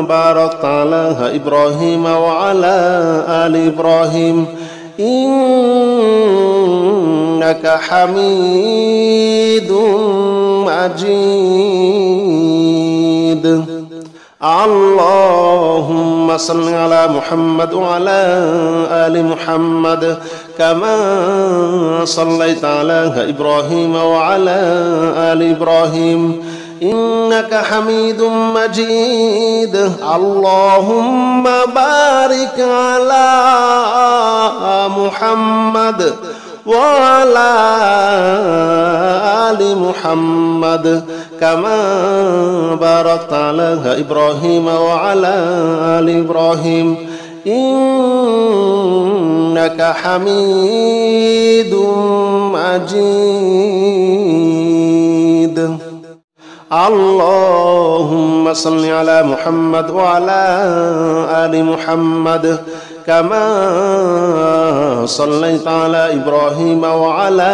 [SPEAKER 1] باركت على إبراهيم وعلى آل إبراهيم إنك حميد مجيد. اللهم صل على محمد وعلى آل محمد كما صليت على إبراهيم وعلى آل إبراهيم إنك حميد مجيد. اللهم بارك على محمد وعلى آل محمد كما باركت على إبراهيم وعلى آل إبراهيم إنك حميد مجيد. اللهم صل على محمد وعلى آل محمد كما صليت على إبراهيم وعلى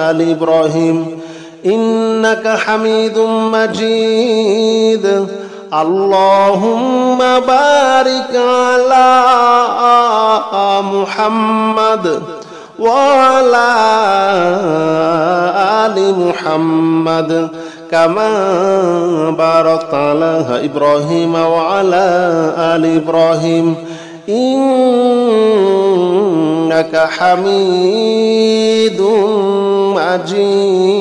[SPEAKER 1] آل إبراهيم إنك حميد مجيد. اللهم بارك على محمد وعلى آل محمد كما باركت على إبراهيم وعلى آل إبراهيم إنك حميد مجيد.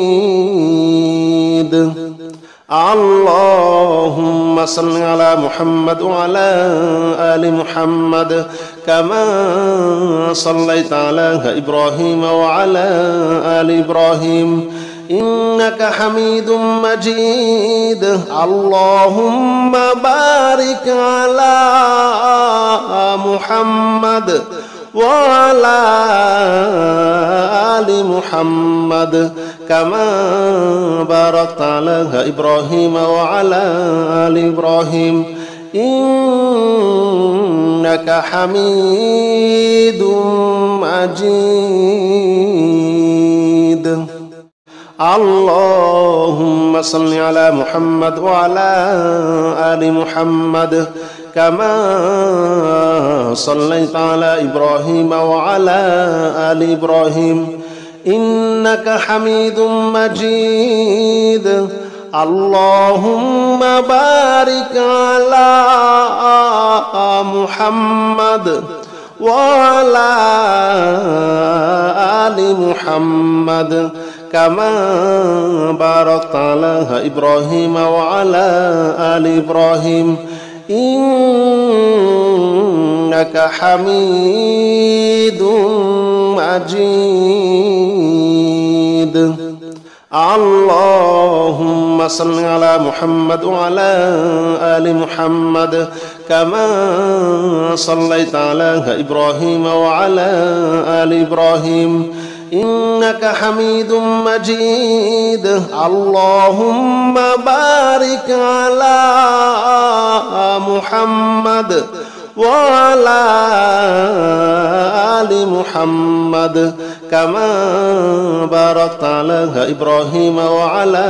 [SPEAKER 1] اللهم صل على محمد وعلى آل محمد كما صليت على إبراهيم وعلى آل إبراهيم إنك حميد مجيد. اللهم بارك على محمد وعلى آل محمد كما باركت على إبراهيم وعلى آل إبراهيم إنك حميد مجيد. اللهم صل على محمد وعلى آل محمد كما صليت على إبراهيم وعلى آل إبراهيم إنك حميد مجيد. اللهم بارك على محمد وعلى آل محمد كما باركت على إبراهيم وعلى آل إبراهيم إنك حميد مجيد. اللهم صل على محمد وعلى آل محمد كما صليت على إبراهيم وعلى آل إبراهيم إنك حميد مجيد. اللهم بارك على محمد وعلى آل محمد كما باركت على إبراهيم وعلى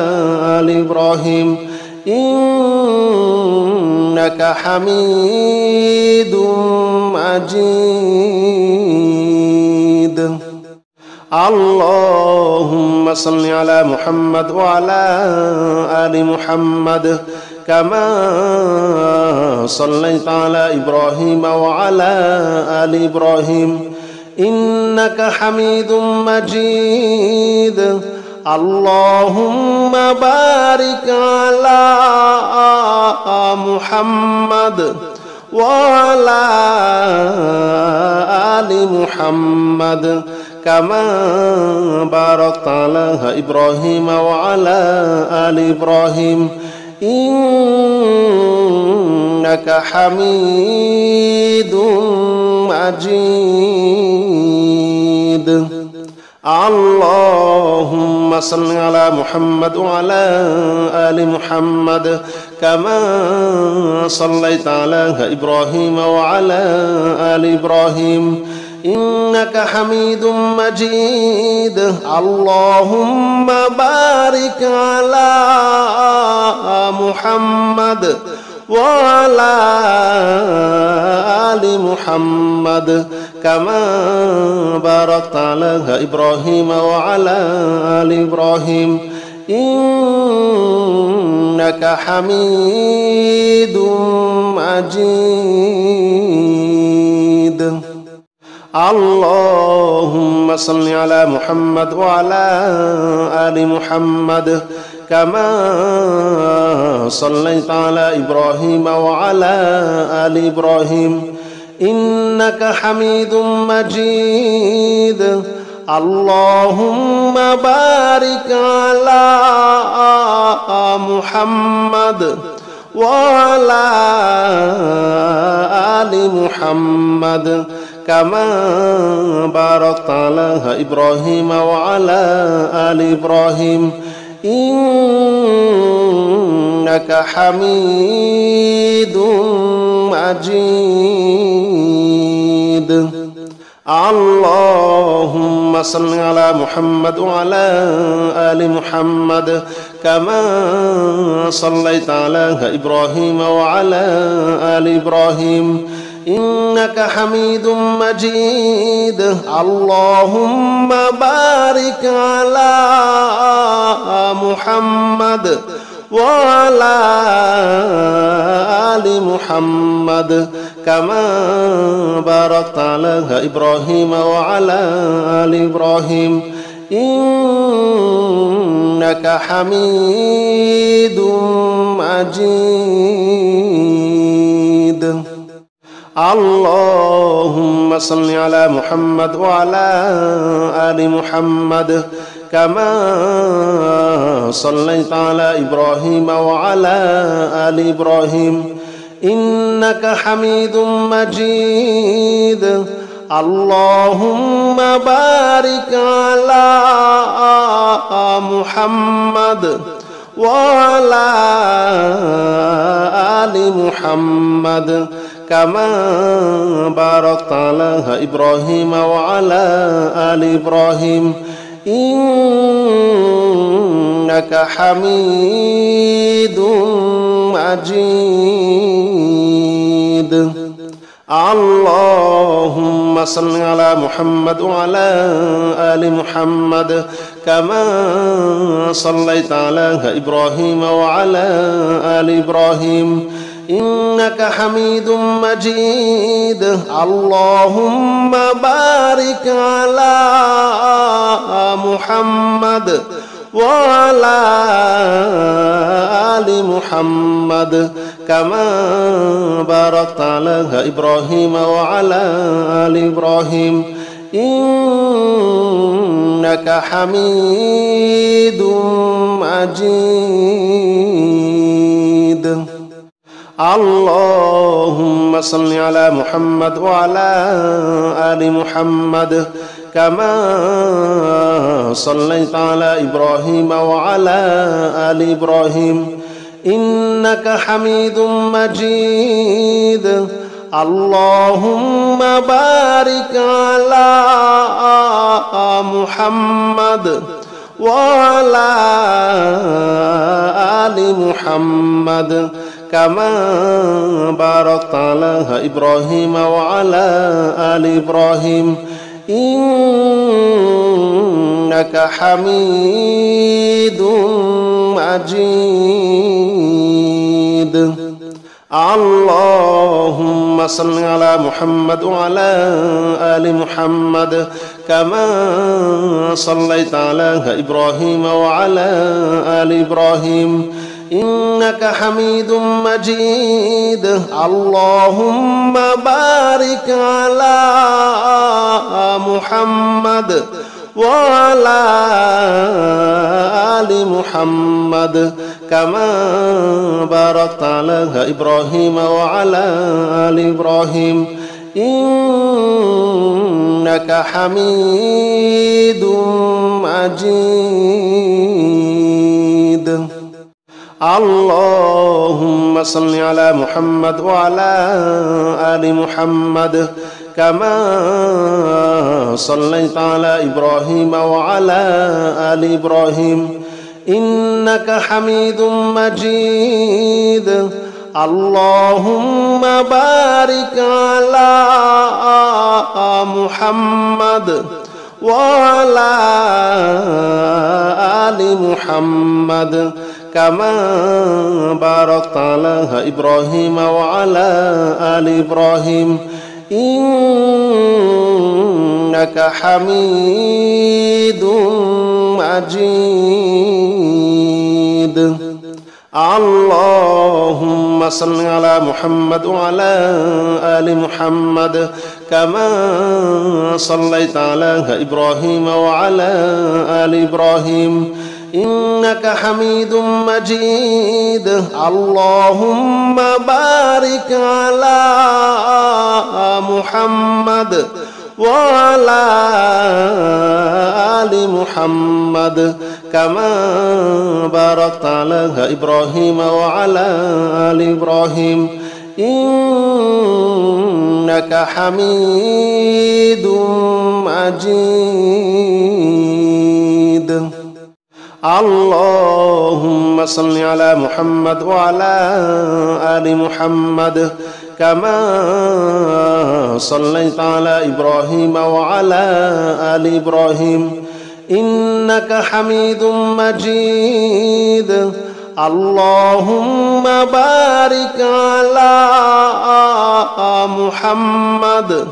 [SPEAKER 1] آل إبراهيم إنك حميد مجيد. اللهم صل على محمد وعلى آل محمد كما صليت على إبراهيم وعلى آل إبراهيم إنك حميد مجيد. اللهم بارك على محمد وعلى آل محمد كما باركت على إبراهيم وعلى آل إبراهيم إنك حميد مجيد. اللهم صل على محمد وعلى آل محمد كما صليت على إبراهيم وعلى آل إبراهيم إنك حميد مجيد. اللهم بارك على محمد وعلى آل محمد كما باركت على إبراهيم وعلى آل إبراهيم إنك حميد مجيد. اللهم صل على محمد وعلى آل محمد كما صليت على إبراهيم وعلى آل إبراهيم إنك حميد مجيد. اللهم بارك على محمد وعلى آل محمد كما باركت على إبراهيم وعلى آل إبراهيم إنك حميد مجيد. اللهم صل على محمد وعلى آل محمد كما صليت على إبراهيم وعلى آل إبراهيم إنك حميد مجيد. اللهم بارك على محمد وعلى آل محمد كما باركت على إبراهيم وعلى آل إبراهيم إنك حميد مجيد. اللهم صل على محمد وعلى آل محمد كما صليت على إبراهيم وعلى آل إبراهيم إنك حميد مجيد. اللهم بارك على محمد وعلى آل محمد كما باركت على إبراهيم وعلى آل إبراهيم إنك حميد مجيد. اللهم صل على محمد وعلى آل محمد كما صليت على إبراهيم وعلى آل إبراهيم إنك حميد مجيد. اللهم بارك على محمد وعلى آل محمد كما باركت على إبراهيم وعلى آل إبراهيم إنك حميد مجيد. اللهم صل على محمد وعلى آل محمد كما صليت على إبراهيم وعلى آل إبراهيم إنك حميد مجيد. اللهم بارك على محمد وعلى آل محمد كما باركت على إبراهيم وعلى آل إبراهيم إنك حميد مجيد. اللهم صل على محمد وعلى آل محمد كما صليت على إبراهيم وعلى آل إبراهيم إنك حميد مجيد. اللهم بارك على محمد وعلى آل محمد كما باركت على إبراهيم وعلى آل إبراهيم إنك حميد مجيد. اللهم صل على محمد وعلى آل محمد كما صليت على إبراهيم وعلى آل إبراهيم إنك حميد مجيد. اللهم بارك على محمد وعلى آل محمد كما باركت على إبراهيم وعلى آل إبراهيم إنك حميد مجيد. اللهم صل على محمد وعلى آل محمد كما صليت على إبراهيم وعلى آل إبراهيم إنك حميد مجيد. اللهم بارك على محمد وعلى آل محمد كما باركت على إبراهيم وعلى آل إبراهيم إنك حميد مجيد. اللهم صل على محمد وعلى آل محمد كما صليت على إبراهيم وعلى آل إبراهيم إنك حميد مجيد. اللهم بارك على محمد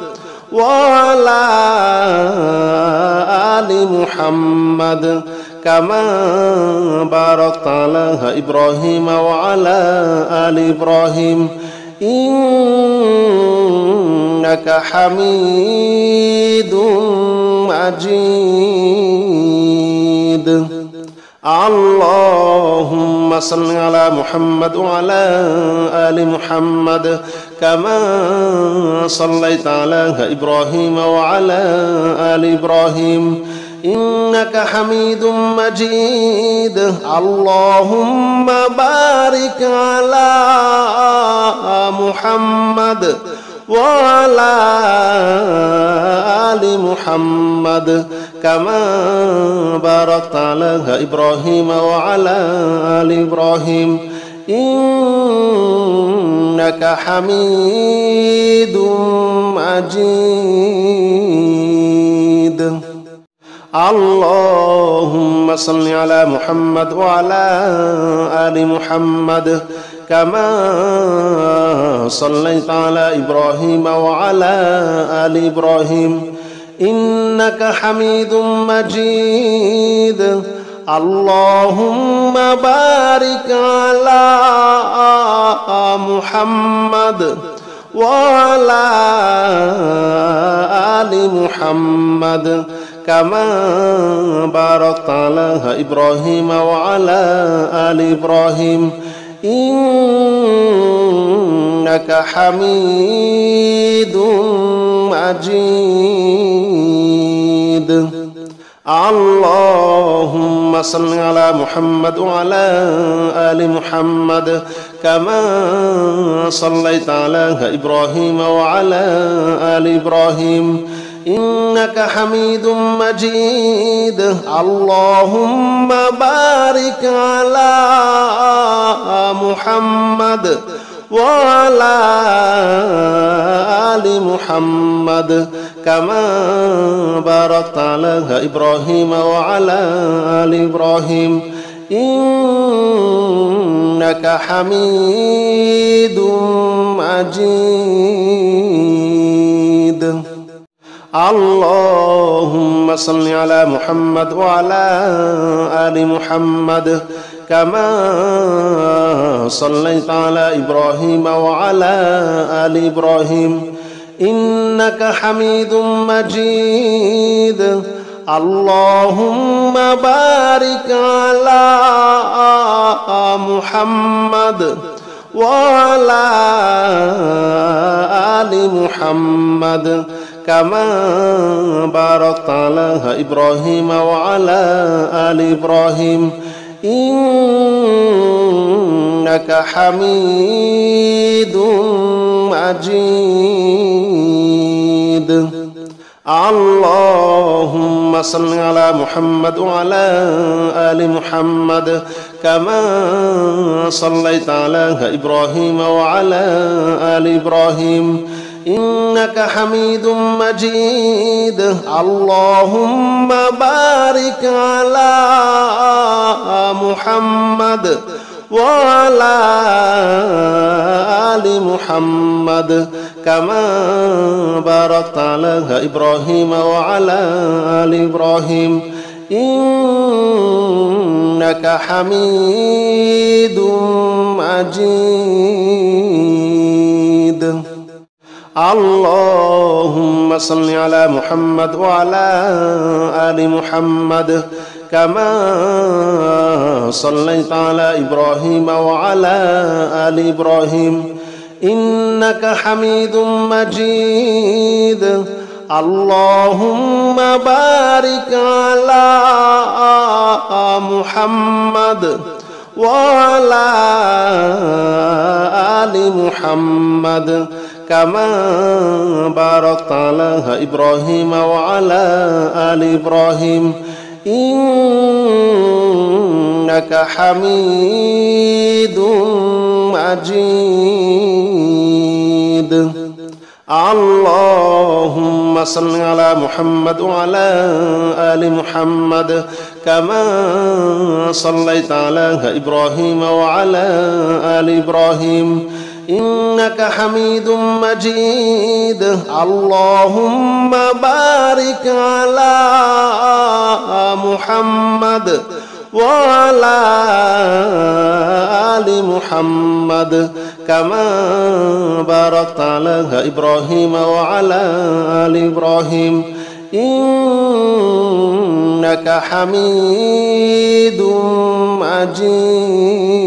[SPEAKER 1] وعلى آل محمد كما باركت على إبراهيم وعلى آل إبراهيم إنك حميد مجيد. اللهم صل على محمد وعلى آل محمد كما صليت على إبراهيم وعلى آل إبراهيم إنك حميد مجيد. اللهم بارك على محمد وعلى آل محمد كما باركت على إبراهيم وعلى آل إبراهيم إنك حميد مجيد. اللهم صل على محمد وعلى آل محمد كما صليت على إبراهيم وعلى آل إبراهيم إنك حميد مجيد. اللهم بارك على محمد وعلى آل محمد كما باركت على إبراهيم وعلى آل إبراهيم إنك حميد مجيد. اللهم صل على محمد وعلى آل محمد كما صليت على إبراهيم وعلى آل إبراهيم إنك حميد مجيد. اللهم بارك على محمد وعلى آل محمد كما باركت على إبراهيم وعلى آل إبراهيم إنك حميد مجيد. اللهم صل على محمد وعلى آل محمد كما صليت على إبراهيم وعلى آل إبراهيم إنك حميد مجيد. اللهم بارك على محمد وعلى آل محمد كما باركت على إبراهيم وعلى آل إبراهيم إنك حميد مجيد. اللهم صل على محمد وعلى آل محمد كما صليت على إبراهيم وعلى آل إبراهيم إنك حميد مجيد. اللهم بارك على محمد وعلى آل محمد كما باركت على إبراهيم وعلى آل إبراهيم إنك حميد مجيد. اللهم صل على محمد وعلى آل محمد كما صليت على إبراهيم وعلى آل إبراهيم إنك حميد مجيد. اللهم بارك على محمد وعلى آل محمد كما باركت على إبراهيم وعلى آل إبراهيم إنك حميد مجيد. اللهم صل على محمد وعلى آل محمد كما صليت على إبراهيم وعلى آل إبراهيم إنك حميد مجيد. اللهم بارك على محمد وعلى آل محمد كما باركت على إبراهيم وعلى آل إبراهيم إنك حميد مجيد.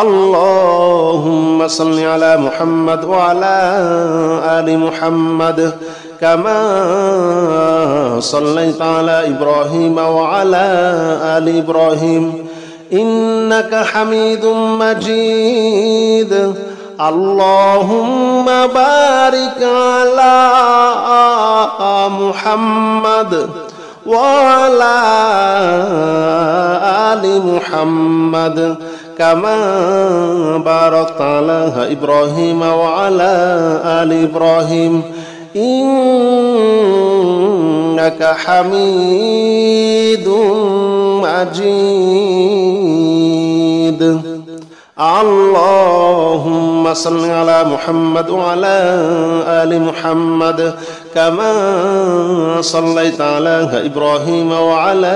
[SPEAKER 1] اللهم صل على محمد وعلى آل محمد كما صليت على إبراهيم وعلى آل إبراهيم إنك حميد مجيد. اللهم بارك على محمد وعلى آل محمد كما باركت على إبراهيم وعلى آل إبراهيم إنك حميد مجيد. اللهم صل على محمد وعلى آل محمد كما صليت على إبراهيم وعلى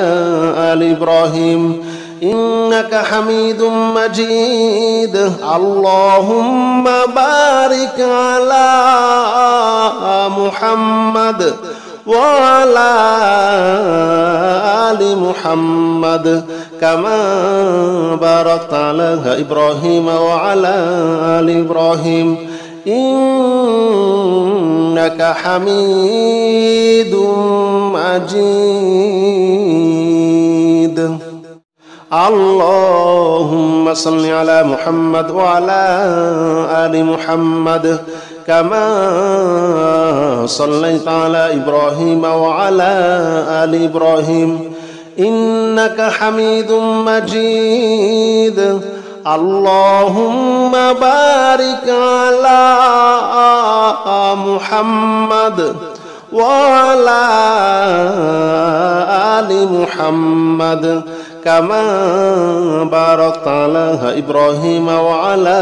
[SPEAKER 1] آل إبراهيم إنك حميد مجيد. اللهم بارك على محمد وعلى آل محمد كما باركت على إبراهيم وعلى آل إبراهيم إنك حميد مجيد. اللهم صل على محمد وعلى آل محمد كما صليت على إبراهيم وعلى آل إبراهيم إنك حميد مجيد. اللهم بارك على محمد وعلى آل محمد كما باركت على إبراهيم وعلى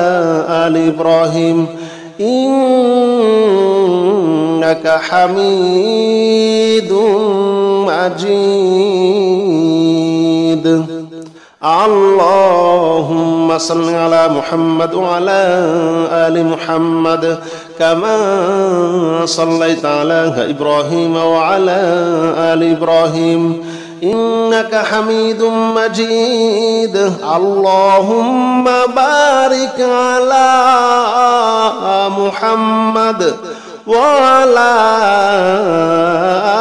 [SPEAKER 1] آل إبراهيم إنك حميد مجيد. اللهم صل على محمد وعلى آل محمد كما صليت على إبراهيم وعلى آل إبراهيم إنك حميد مجيد. اللهم بارك على محمد وعلى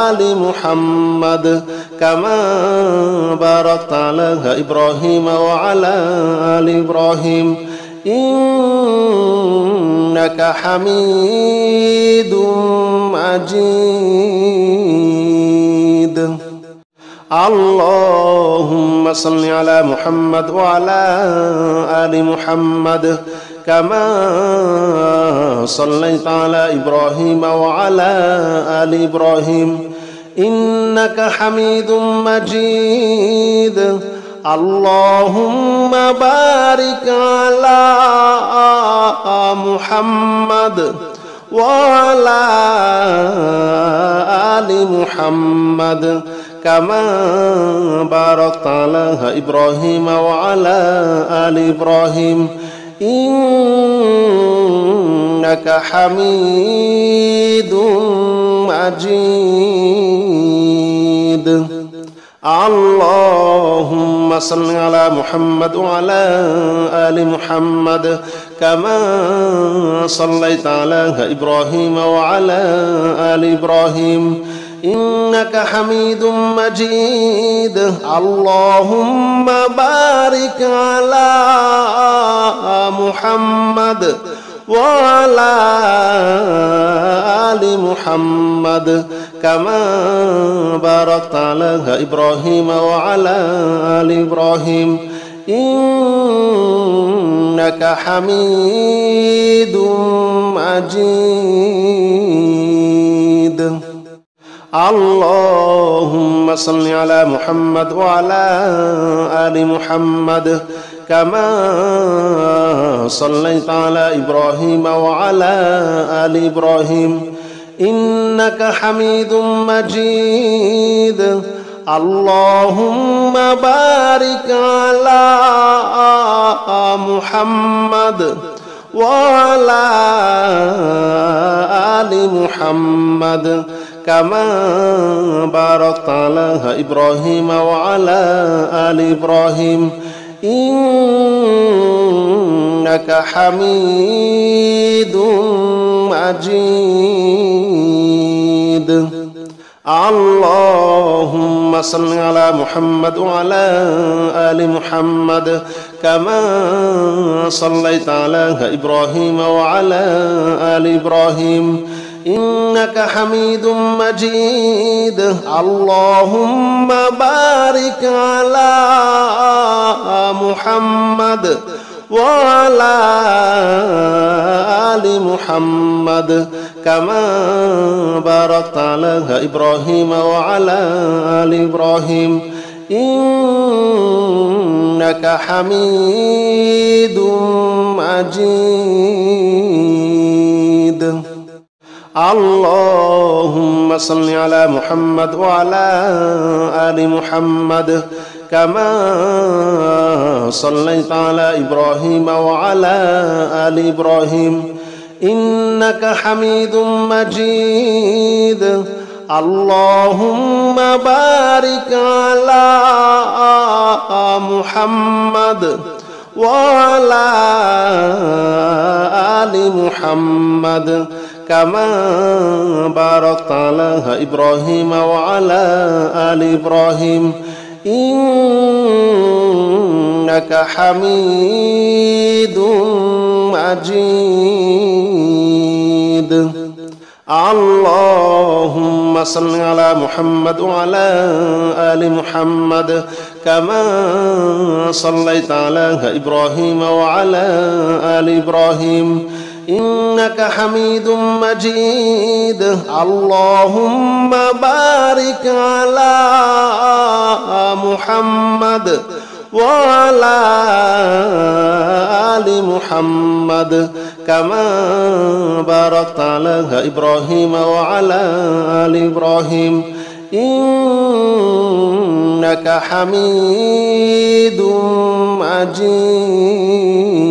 [SPEAKER 1] آل محمد كما باركت على إبراهيم وعلى آل إبراهيم إنك حميد مجيد. اللهم صل على محمد وعلى آل محمد كما صليت على إبراهيم وعلى آل إبراهيم إنك حميد مجيد. اللهم بارك على محمد وعلى آل محمد كما باركت على إبراهيم وعلى آل إبراهيم إنك حميد مجيد. اللهم صل على محمد وعلى آل محمد كما صليت على إبراهيم وعلى آل إبراهيم إنك حميد مجيد. اللهم بارك على محمد وعلى آل محمد كما باركت على إبراهيم وعلى آل إبراهيم إنك حميد مجيد. اللهم صل على محمد وعلى آل محمد كما صليت على إبراهيم وعلى آل إبراهيم إنك حميد مجيد. اللهم بارك على محمد وعلى آل محمد كما باركت على إبراهيم وعلى آل إبراهيم إنك حميد مجيد. اللهم صل على محمد وعلى آل محمد كما صليت على إبراهيم وعلى آل إبراهيم إنك حميد مجيد. اللهم بارك على محمد وعلى آل محمد كما باركت على إبراهيم وعلى آل إبراهيم إنك حميد مجيد. اللهم صل على محمد وعلى آل محمد كما صليت على إبراهيم وعلى آل إبراهيم إنك حميد مجيد. اللهم بارك على محمد وعلى آل محمد كما باركت على إبراهيم وعلى آل إبراهيم إنك حميد مجيد. اللهم صل على محمد وعلى آل محمد كما صليت على إبراهيم وعلى آل إبراهيم إنك حميد مجيد. اللهم بارك على محمد وعلى آل محمد كما باركت على إبراهيم وعلى آل إبراهيم إنك حميد مجيد.